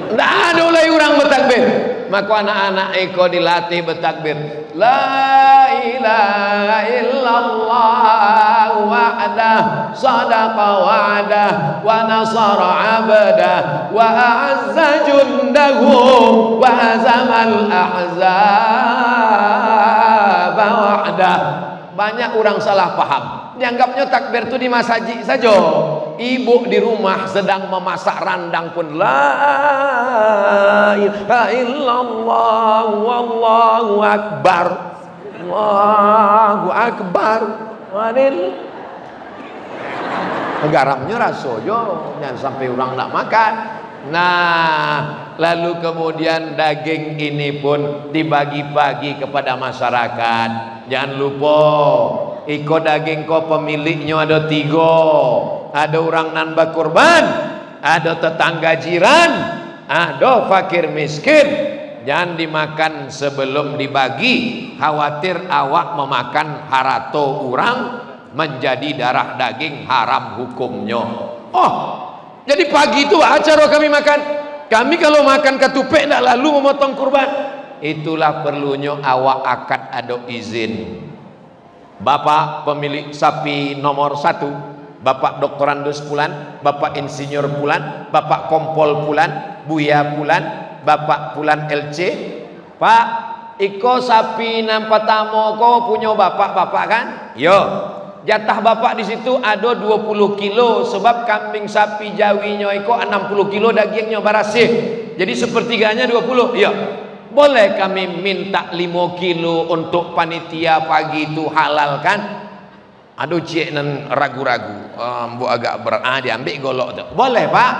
Tidak ada oleh orang bertakbir. Maka anak-anak eko dilatih bertakbir. La ilaha illallah wa'dah sadaqa wa'dah wa nasara abdah wa a'azza jundahu wa hazamal ahzaba wa'dah. Banyak orang salah paham, dianggapnya takbir itu di masjid saja. Ibu di rumah sedang memasak randang pun la ilaha illallah wallahu akbar, Allahu akbar. Wadil garamnya rasoyo, jangan sampai orang nak makan. Nah, lalu kemudian daging ini pun dibagi-bagi kepada masyarakat. Jangan lupa, iko daging kau pemiliknya ada 3. Ada orang nan berkurban, ada tetangga jiran, ada fakir miskin. Jangan dimakan sebelum dibagi, khawatir awak memakan harato orang menjadi darah daging haram hukumnya. Oh, jadi pagi itu acara kami makan. Kami kalau makan ketupek tidak lalu memotong kurban. Itulah perlunya awak akad ada izin. Bapak pemilik sapi nomor 1, Bapak doktorandus pulan, Bapak insinyur pulan, Bapak kompol pulan, Buya pulan, Bapak pulan LC. Pak, iko sapi nampak tamu kau punya bapak-bapak kan? Yo. Jatah bapak di situ ada 20 kilo sebab kambing sapi jawinya iko 60 kilo dagingnya barasih. Jadi sepertiganya 20. Iya. Boleh kami minta 5 kilo untuk panitia pagi itu halal kan? Aduh cik nan ragu-ragu. Bu agak berat diambil golok tu. Boleh pak?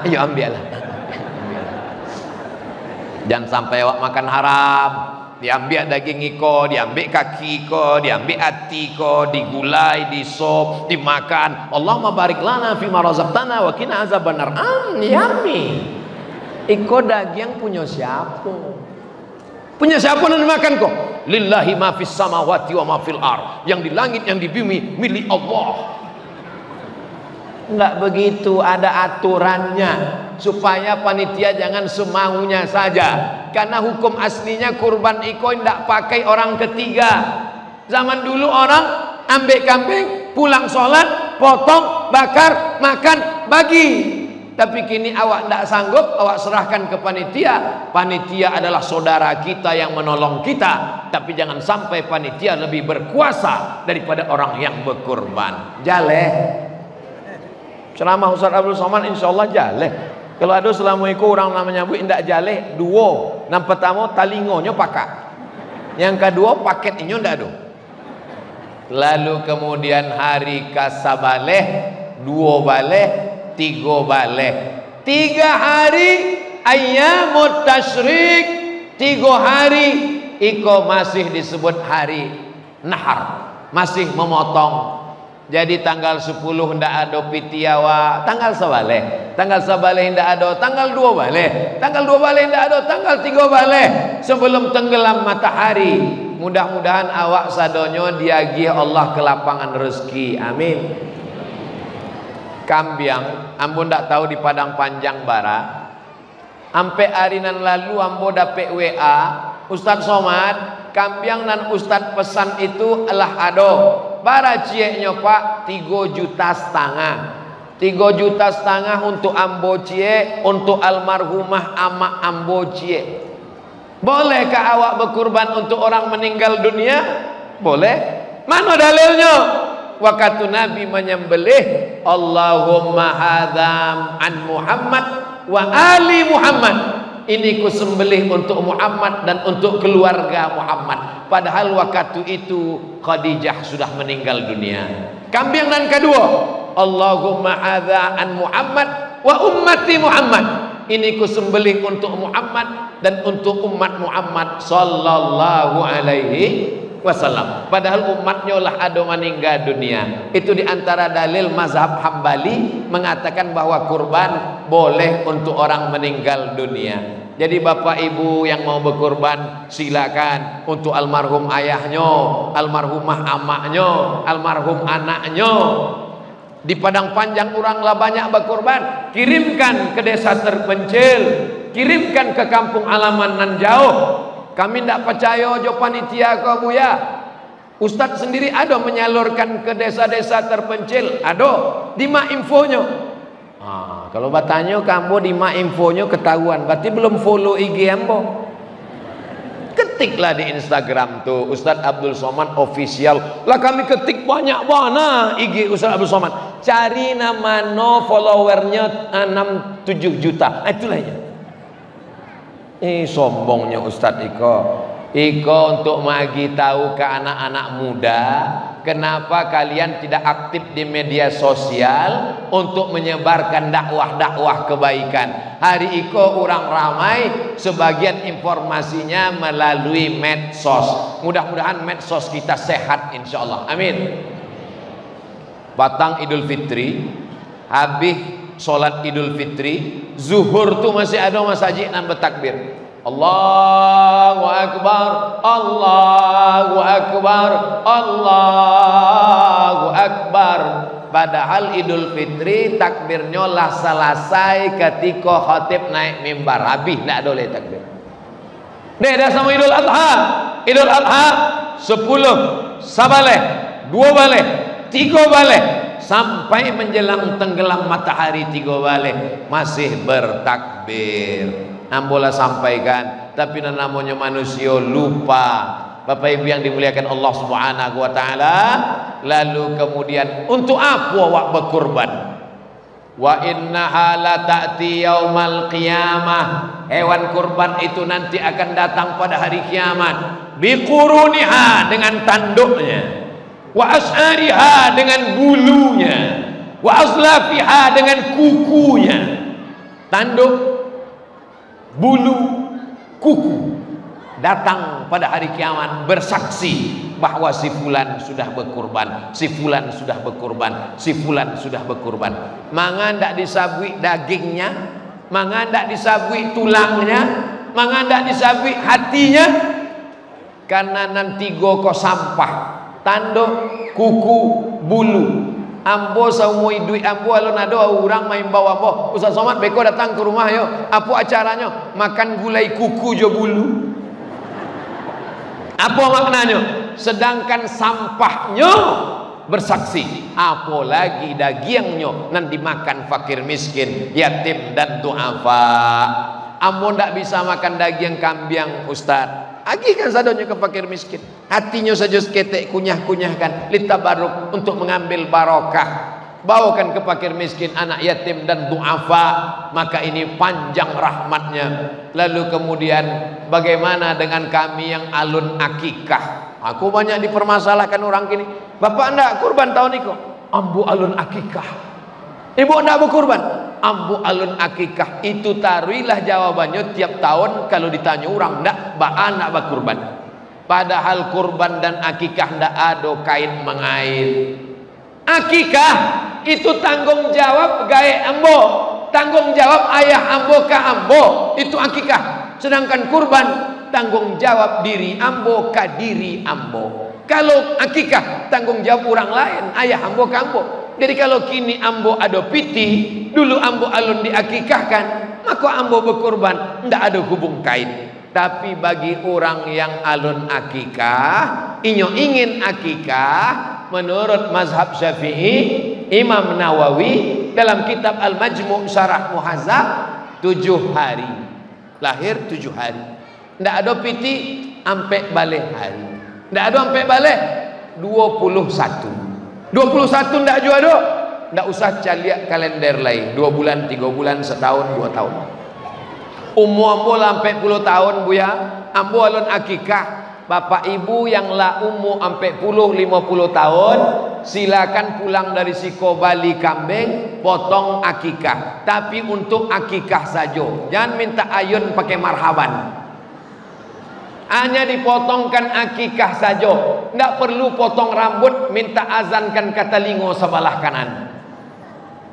Ayo ambil lah. Jangan sampai awak makan haram. Diambil daging iko, diambil kaki iko, diambil hati iko, digulai, disop, dimakan. Allahumma barik lana fima razaqtana wa qina azabannar. Yummy. Iko daging punya siapa? Punya siapa yang dimakan kok? Lillahi ma fis samawati wa ma fil ardh. Yang di langit yang di bumi milik Allah. Enggak begitu, ada aturannya supaya panitia jangan semaunya saja. Karena hukum aslinya kurban iko tidak pakai orang ketiga. Zaman dulu orang ambil kambing, pulang sholat, potong, bakar, makan, bagi. Tapi kini awak tidak sanggup, awak serahkan ke panitia. Panitia adalah saudara kita yang menolong kita. Tapi jangan sampai panitia lebih berkuasa daripada orang yang berkurban. Jaleh. Ceramah Ustaz Abdul Somad insyaAllah jaleh. Kalau ada selama itu orang namanya bu indak jaleh 2. Yang pertama talingonya pakat. Yang kedua paketnya ndak ada. Lalu kemudian hari kasabaleh 2 baleh 3 baleh 3 hari ayyamut tasyrik 3 hari iko masih disebut hari nahar, masih memotong. Jadi tanggal 10 ndak ada pitiawa, tanggal sebaleh ndak ada, tanggal 2 baleh, tanggal 2 baleh ndak ada, tanggal 3 baleh sebelum tenggelam matahari. Mudah-mudahan awak sadonyo diagih Allah ke lapangan rezeki, amin. Kambiang ambo ndak tahu di Padang Panjang Barat. Ampe harinan lalu ambo dapet WA, Ustaz Somad, kambiang nan Ustaz pesan itu adalah ado. Bara cieknya Pak 3,5 juta. 3,5 juta untuk ambo ciek, untuk almarhumah ama ambo ciek. Bolehkah awak berkurban untuk orang meninggal dunia? Boleh. Mana dalilnya? Waktu Nabi menyembelih, Allahumma hadzam an Muhammad wa ali Muhammad. Ini ku sembelih untuk Muhammad dan untuk keluarga Muhammad. Padahal waktu itu Khadijah sudah meninggal dunia. Kambing yang kedua, Allahumma hadza an Muhammad wa ummati Muhammad. Ini ku sembelih untuk Muhammad dan untuk umat Muhammad sallallahu alaihi wasallam. Padahal umatnya lah ada meninggal dunia. Itu diantara dalil mazhab Hambali mengatakan bahwa kurban boleh untuk orang meninggal dunia. Jadi bapak ibu yang mau berkurban silakan, untuk almarhum ayahnya, almarhumah amaknya, almarhum anaknya. Di Padang Panjang oranglah banyak berkurban, kirimkan ke desa terpencil, kirimkan ke kampung halaman nan jauh. Kami tidak percaya jo panitia ke Buya. Ustadz sendiri ada menyalurkan ke desa-desa terpencil, ada. Di mana infonya? Kalau bertanya kamu di mana infonya ketahuan, berarti belum follow IG ambo. Ketiklah di Instagram tuh Ustadz Abdul Somad official. Lah kami ketik banyak mana IG Ustadz Abdul Somad. Cari nama no followernya 6-7 juta. Itulah ya. Sombongnya Ustadz Iko. Iko untuk magi tahu ke anak-anak muda, kenapa kalian tidak aktif di media sosial untuk menyebarkan dakwah-dakwah kebaikan. Hari Iko orang ramai, sebagian informasinya melalui medsos. Mudah-mudahan medsos kita sehat insya Allah. Amin. Batang Idul Fitri, habis sholat Idul Fitri, zuhur tuh masih ada masjid nan bertakbir. Allahu Akbar, Allahu Akbar, Allahu Akbar. Padahal Idul Fitri takbirnya lah selesai ketika khatib naik mimbar. Habis tidak boleh takbir. Dah sama Idul Adha. Idul Adha 10 sabaleh, 2 baleh, 3 baleh, sampai menjelang tenggelam matahari 3 baleh masih bertakbir. Ambola sampaikan, tapi namanya manusia lupa. Bapak Ibu yang dimuliakan Allah Subhanahu wa taala, lalu kemudian untuk apa awak berkurban? Wa innaha la ta'ti yaumal qiyamah. Hewan kurban itu nanti akan datang pada hari kiamat. Biquruniha, dengan tanduknya. Wa as'ariha, dengan bulunya. Wa aslafiha, dengan kukunya. Tanduk, bulu, kuku datang pada hari kiamat bersaksi bahwa si fulan sudah berkurban, si fulan sudah berkurban, si fulan sudah berkurban. Manga ndak disabui dagingnya, manga ndak disabui tulangnya, manga ndak disabui hatinya, karena nanti goko sampah, tanduk, kuku, bulu. Ambo saumui duit ambo alon ado orang main bawa ambo. Ustaz Somad beko datang ke rumah yo. Apa acaranya? Makan gulai kuku jo bulu. Apa maknanya? Sedangkan sampahnya bersaksi, apalagi dagingnya nanti dimakan fakir miskin, yatim dan duafa. Ambo ndak bisa makan daging kambing Ustaz. Agihkan sadonya ke fakir miskin, hatinya saja seketek kunyah-kunyahkan litabaruk, untuk mengambil barokah. Bawakan ke fakir miskin, anak yatim dan duafa, maka ini panjang rahmatnya. Lalu kemudian bagaimana dengan kami yang alun akikah? Aku banyak dipermasalahkan orang kini, bapak ndak kurban tahun ini? Ambu alun akikah. Ibu ndak berkurban? Ambu alun akikah. Itu taruhilah jawabannya tiap tahun kalau ditanya orang ndak baan ndak berkurban. Padahal kurban dan akikah ndak ada kait mengait. Akikah itu tanggung jawab gawe ambo, tanggung jawab ayah ambo ka ambo, itu akikah. Sedangkan kurban tanggung jawab diri ambo ka diri ambo. Kalau akikah tanggung jawab orang lain, ayah ambo ka ambo. Jadi kalau kini ambo ada piti, dulu ambo alun diakikahkan, maka ambo berkurban, ndak ada hubung kait. Tapi bagi orang yang alun akikah, ingin akikah, menurut mazhab Syafi'i, Imam Nawawi dalam kitab Al-Majmu' Syarah Muhazzab, 7 hari. Lahir 7 hari. Ndak ada piti ampe baleh hari. Ndak ada ampe baleh 21. 21 ndak jua do, ndak usah caliak kalender lain, 2 bulan, 3 bulan, setahun, 2 tahun. Umur ambo sampai 10 tahun buya, ambo alun akikah. Bapak ibu yang lah umur sampai 50 tahun, silakan pulang dari Siko Bali kambing, potong akikah. Tapi untuk akikah saja, jangan minta ayun pakai marhaban. Hanya dipotongkan akikah saja. Nggak perlu potong rambut, minta azankan kata lingo sebelah kanan.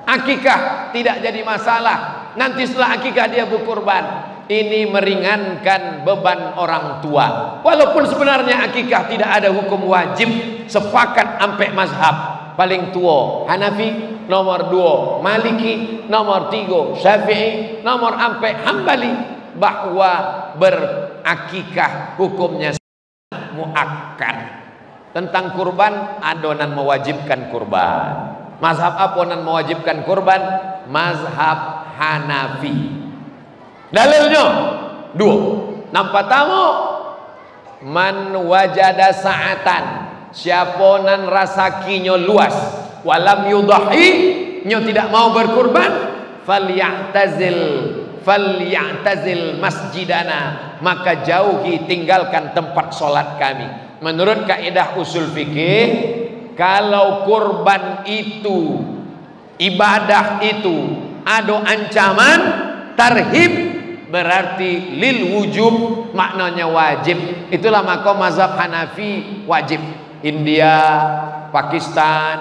Akikah tidak jadi masalah. Nanti setelah akikah dia berkurban. Ini meringankan beban orang tua. Walaupun sebenarnya akikah tidak ada hukum wajib. Sepakat sampai mazhab. Paling tua Hanafi, nomor 2 Maliki, nomor 3 Syafi'i, nomor 4 Hambali, bahwa berakikah hukumnya muakkad. Tentang kurban, adonan mewajibkan kurban. Mazhab apa yang mewajibkan kurban? Mazhab Hanafi. Dalilnya 2. Nampak tamu man wajada sa'atan, siapa nan rasakinya luas, walam yudahi, nyo tidak mau berkurban, falyatazil masjidana, maka jauhi, tinggalkan tempat solat kami. Menurut kaidah usul fikih, kalau kurban itu, ibadah itu ada ancaman tarhib, berarti lil wujub, maknanya wajib. Itulah maka mazhab Hanafi wajib. India, Pakistan,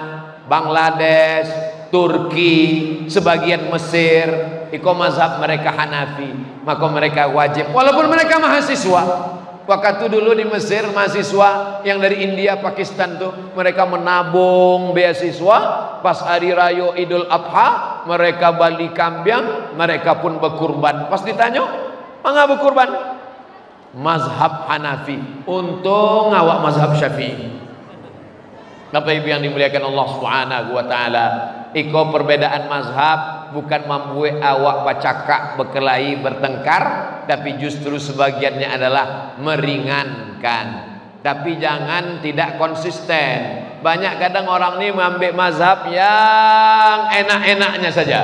Bangladesh, Turki, sebagian Mesir, itu mazhab mereka Hanafi, maka mereka wajib. Walaupun mereka mahasiswa. Waktu dulu di Mesir, mahasiswa yang dari India, Pakistan tuh, mereka menabung beasiswa. Pas hari raya Idul Adha, mereka beli kambing, mereka pun berkurban. Pas ditanya, mengapa berkurban? Mazhab Hanafi. Untung awak mazhab Syafi'i. Bapak Ibu yang dimuliakan Allah Subhanahu wa taala, iko perbedaan mazhab bukan membuat awak bacakak, berkelahi, bertengkar, tapi justru sebagiannya adalah meringankan. Tapi jangan tidak konsisten. Banyak kadang orang ini mengambil mazhab yang enak-enaknya saja.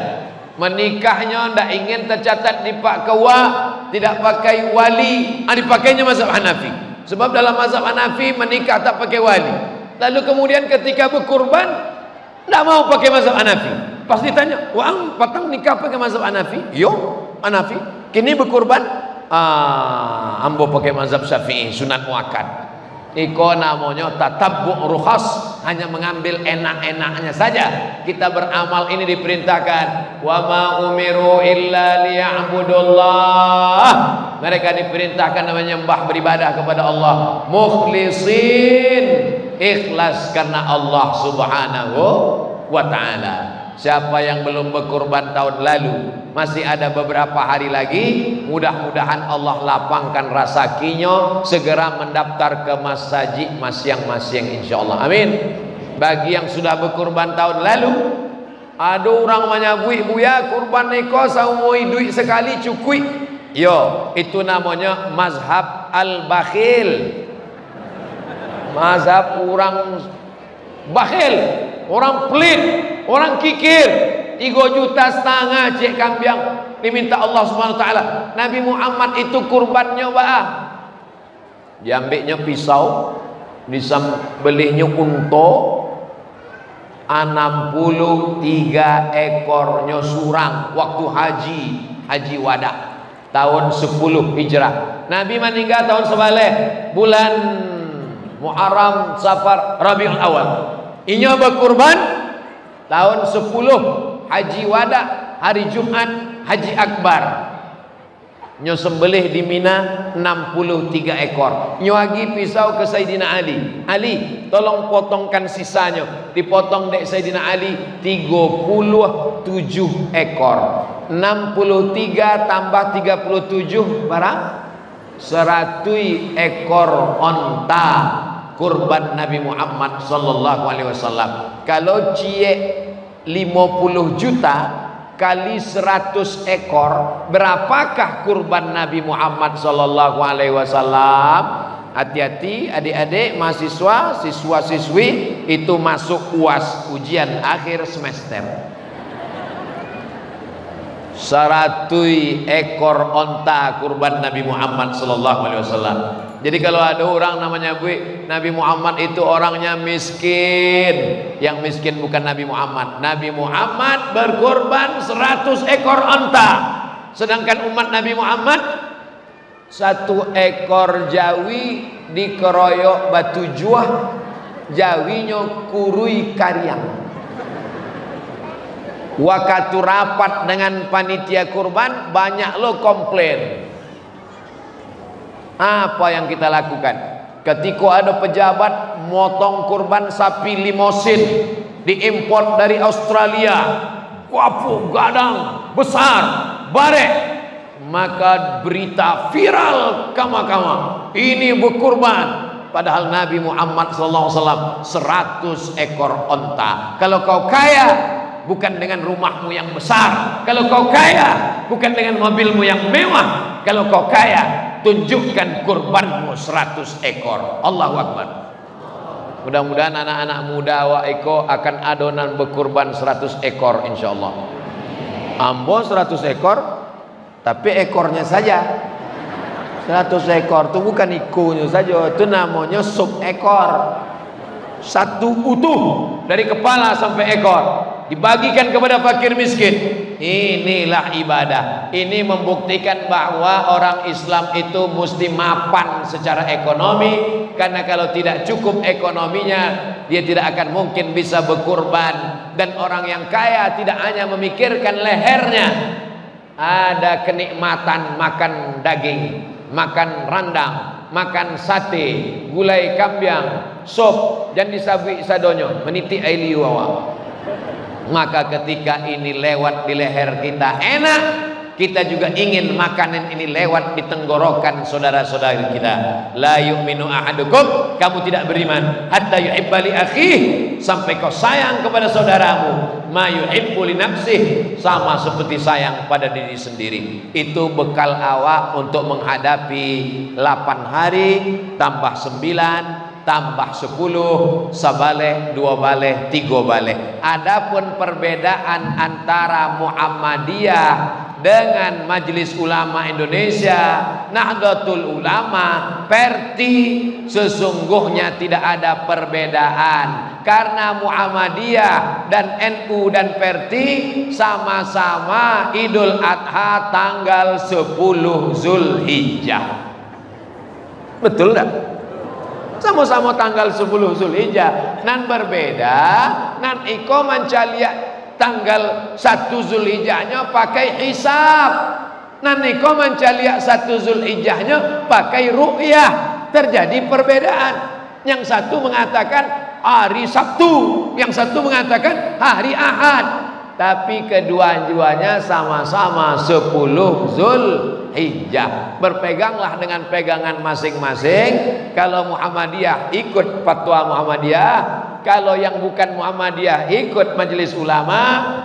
Menikahnya tidak ingin tercatat di Pak Kewa, tidak pakai wali, dipakainya mazhab Hanafi. Sebab dalam mazhab Hanafi menikah tak pakai wali. Lalu kemudian ketika berkurban tidak mau pakai mazhab Hanafi. Pas ditanya, "Wang, patang nikah pakai mazhab Hanafi?" "Yo, Hanafi." "Kini berkurban?" "Ambo pakai mazhab Syafi'i, sunat muakkad." Iko namanya tatabbu' rukhas, hanya mengambil enak-enaknya saja. Kita beramal ini diperintahkan, wa ma umiru illa liya'budullah. Mereka diperintahkan menyembah, beribadah kepada Allah, mukhlisin, ikhlas karena Allah Subhanahu wa ta'ala. Siapa yang belum berkurban tahun lalu, masih ada beberapa hari lagi, mudah-mudahan Allah lapangkan rezekinya, segera mendaftar ke masjid masing-masing insyaallah. Amin. Bagi yang sudah berkurban tahun lalu, ada orang menyabui buya kurban neko saumoi duit sekali cukui. Yo, itu namanya mazhab al-bakhil. Mazhab orang bakhil, orang pelit, orang kikir. 3,5 juta cek kambing diminta Allah Subhanahu wa taala. Nabi Muhammad itu kurbannya bah. Diambilnya pisau, disembelihnya unta, 63 ekornya surang waktu haji wada tahun 10 Hijrah. Nabi meninggal tahun sebaleh bulan Muharram, Safar, Rabiul Awal. Inya berkurban tahun 10 Haji Wada, hari Jumat Haji Akbar. Nyo sembelih di Mina 63 ekor. Nyo agi pisau ke Sayyidina Ali. Ali, tolong potongkan sisanya. Dipotong dek Sayyidina Ali 37 ekor. 63 tambah 37 berapa? 100 ekor onta kurban Nabi Muhammad sallallahu alaihi wasallam. Kalau cie 50 juta kali 100 ekor, berapakah kurban Nabi Muhammad sallallahu alaihi wasallam? Hati-hati adik-adik mahasiswa, siswa-siswi itu masuk UAS, ujian akhir semester. 100 ekor onta kurban Nabi Muhammad sallallahu alaihi wasallam. Jadi kalau ada orang namanya Nabi Muhammad itu orangnya miskin, yang miskin bukan Nabi Muhammad. Nabi Muhammad berkorban 100 ekor onta, sedangkan umat Nabi Muhammad 1 ekor jawi dikeroyok batu juah, jawinya kurui karyang. Waktu rapat dengan panitia kurban, banyak lo komplain. Apa yang kita lakukan? Ketika ada pejabat motong kurban sapi limosin diimpor dari Australia, wapu, gadang, besar, barek, maka berita viral kama-kama, ini berkurban. Padahal Nabi Muhammad SAW 100 ekor onta. Kalau kau kaya, bukan dengan rumahmu yang besar. Kalau kau kaya, bukan dengan mobilmu yang mewah. Kalau kau kaya, tunjukkan kurbanmu 100 ekor. Allahu Akbar. Mudah-mudahan anak-anak muda wa eko akan adonan berkurban 100 ekor insyaallah. Ambo 100 ekor, tapi ekornya saja 100 ekor itu bukan ikunya saja, itu namanya sub ekor. Satu utuh dari kepala sampai ekor dibagikan kepada fakir miskin. Inilah ibadah. Ini membuktikan bahwa orang Islam itu mesti mapan secara ekonomi, karena kalau tidak cukup ekonominya, dia tidak akan mungkin bisa berkurban. Dan orang yang kaya tidak hanya memikirkan lehernya, ada kenikmatan makan daging, makan randang, makan sate, gulai kambiang, sop, dan disabui sadonyo, meniti ailiu awak. Maka ketika ini lewat di leher kita enak, kita juga ingin makanan ini lewat di tenggorokan saudara-saudari kita. La yu'minu ahadukum, kamu tidak beriman hatta yuhibba li akhihi, sampai kau sayang kepada saudaramu ma yuhibbu li nafsihi, sama seperti sayang pada diri sendiri. Itu bekal awak untuk menghadapi 8 hari tambah 9 tambah 10, sabaleh, 2 baleh, 3 baleh. Adapun perbedaan antara Muhammadiyah dengan Majelis Ulama Indonesia, Nahdlatul Ulama, Perti, sesungguhnya tidak ada perbedaan. Karena Muhammadiyah dan NU dan Perti sama-sama Idul Adha tanggal 10 Zulhijjah. Betul tak? Sama-sama tanggal 10 Zulhijjah. Nan berbeda, nan iko mencaliak tanggal 1 Zulhijjahnya pakai hisab, nan iko mencaliak 1 Zulhijjahnya pakai ru'yah. Terjadi perbedaan. Yang satu mengatakan hari Sabtu, yang satu mengatakan hari Ahad. Tapi kedua-duanya sama-sama 10 Zulhijjah. Berpeganglah dengan pegangan masing-masing. Kalau Muhammadiyah ikut fatwa Muhammadiyah, kalau yang bukan Muhammadiyah ikut Majelis Ulama,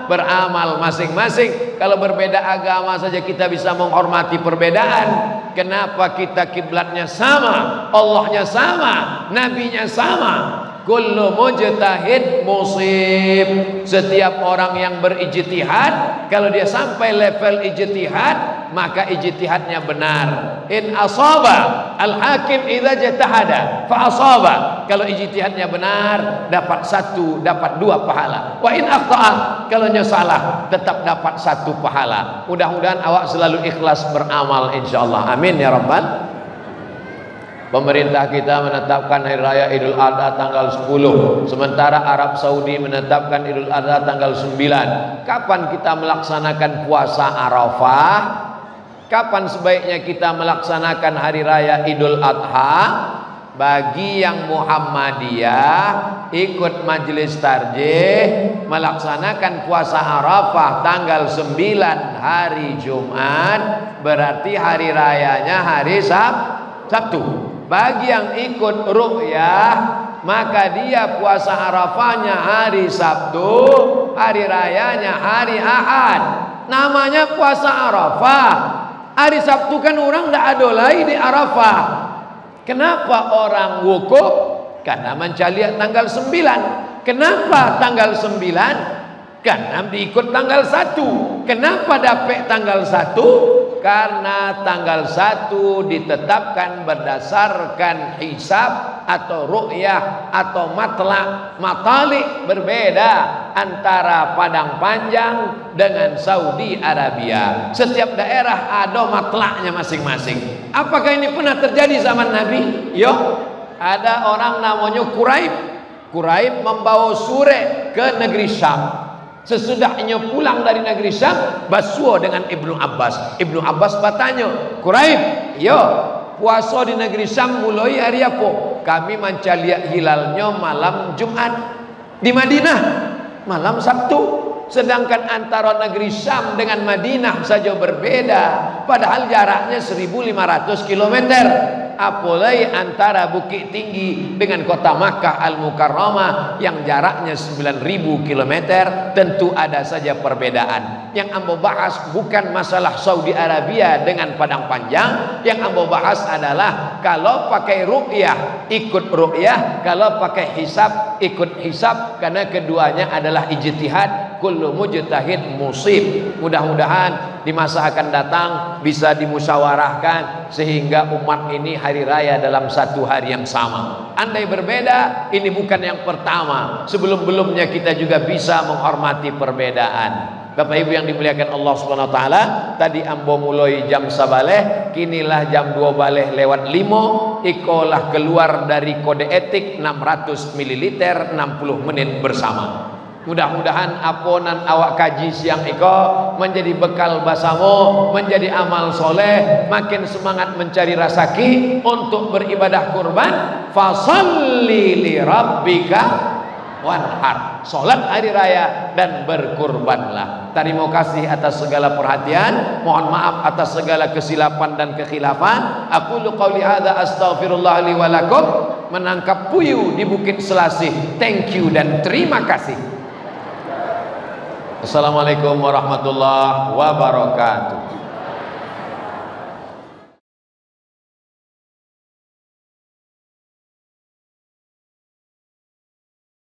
beramal masing-masing. Kalau berbeda agama saja kita bisa menghormati perbedaan. Kenapa kita kiblatnya sama, Allahnya sama, nabinya sama? Kullu mujtahid musib. Setiap orang yang berijtihad, kalau dia sampai level ijtihad, maka ijtihadnya benar. In asaba, al-hakim idza jatahada fa asaba. Kalau ijtihadnya benar, dapat 1, dapat 2 pahala. Wa in akhta'a, kalau salah, tetap dapat 1 pahala. Mudah-mudahan awak selalu ikhlas beramal insyaallah. Amin ya rabbal. Pemerintah kita menetapkan hari raya Idul Adha tanggal 10, sementara Arab Saudi menetapkan Idul Adha tanggal 9. Kapan kita melaksanakan puasa Arafah? Kapan sebaiknya kita melaksanakan hari raya Idul Adha? Bagi yang Muhammadiyah ikut majelis tarjih melaksanakan puasa Arafah tanggal 9 hari Jumat, berarti hari rayanya hari Sabtu. Bagi yang ikut ru'yah, maka dia puasa Arafahnya hari Sabtu, hari rayanya hari Ahad. Namanya puasa Arafah. Hari Sabtu kan orang tidak ada lagi di Arafah. Kenapa orang wukuf? Karena mencaliak tanggal 9. Kenapa tanggal 9? Karena diikut tanggal 1. Kenapa dapat tanggal 1? Karena tanggal 1 ditetapkan berdasarkan hisab atau ru'yah atau matalik berbeda antara Padang Panjang dengan Saudi Arabia. Setiap daerah ada matlaknya masing-masing. Apakah ini pernah terjadi zaman Nabi? Yo, ada orang namanya Quraib. Quraib membawa sure ke negeri Syam. Sesudahnya pulang dari negeri Syam, basuh dengan Ibnu Abbas. Ibnu Abbas bertanya, Quraib, yo, puasa di negeri Syam mulai hari apa? Kami manca lihat hilalnya malam Jumat. Di Madinah malam Sabtu. Sedangkan antara negeri Syam dengan Madinah saja berbeda, padahal jaraknya 1500 km. Apalagi antara Bukit Tinggi dengan kota Makkah Al-Mukarramah yang jaraknya 9000 km, tentu ada saja perbedaan. Yang ambo bahas bukan masalah Saudi Arabia dengan padang panjang. Yang ambo bahas adalah kalau pakai ru'yah ikut ru'yah, kalau pakai hisab ikut hisab, karena keduanya adalah ijtihad. Kullu mujtahid musib. Mudah-mudahan di masa akan datang bisa dimusyawarahkan sehingga umat ini hari raya dalam satu hari yang sama. Andai berbeda, ini bukan yang pertama. Sebelum-belumnya kita juga bisa menghormati perbedaan. Bapak Ibu yang dimuliakan Allah Subhanahu wa taala, tadi ambo mulai jam sabaleh, kinilah jam 2 baleh lewat 5, ikolah keluar dari kode etik 600 ml 60 menit bersama. Mudah-mudahan aponan awak kaji siang iko menjadi bekal basamu, menjadi amal soleh, makin semangat mencari rasaki untuk beribadah kurban. Fasalli li rabbika wanhar, sholat hari raya dan berkurbanlah. Terima kasih atas segala perhatian, mohon maaf atas segala kesilapan dan kekhilafan. Aku qauli hadza astaghfirullah li wa lakum. Menangkap puyuh di Bukit Selasih. Thank you dan terima kasih. Assalamualaikum warahmatullahi wabarakatuh.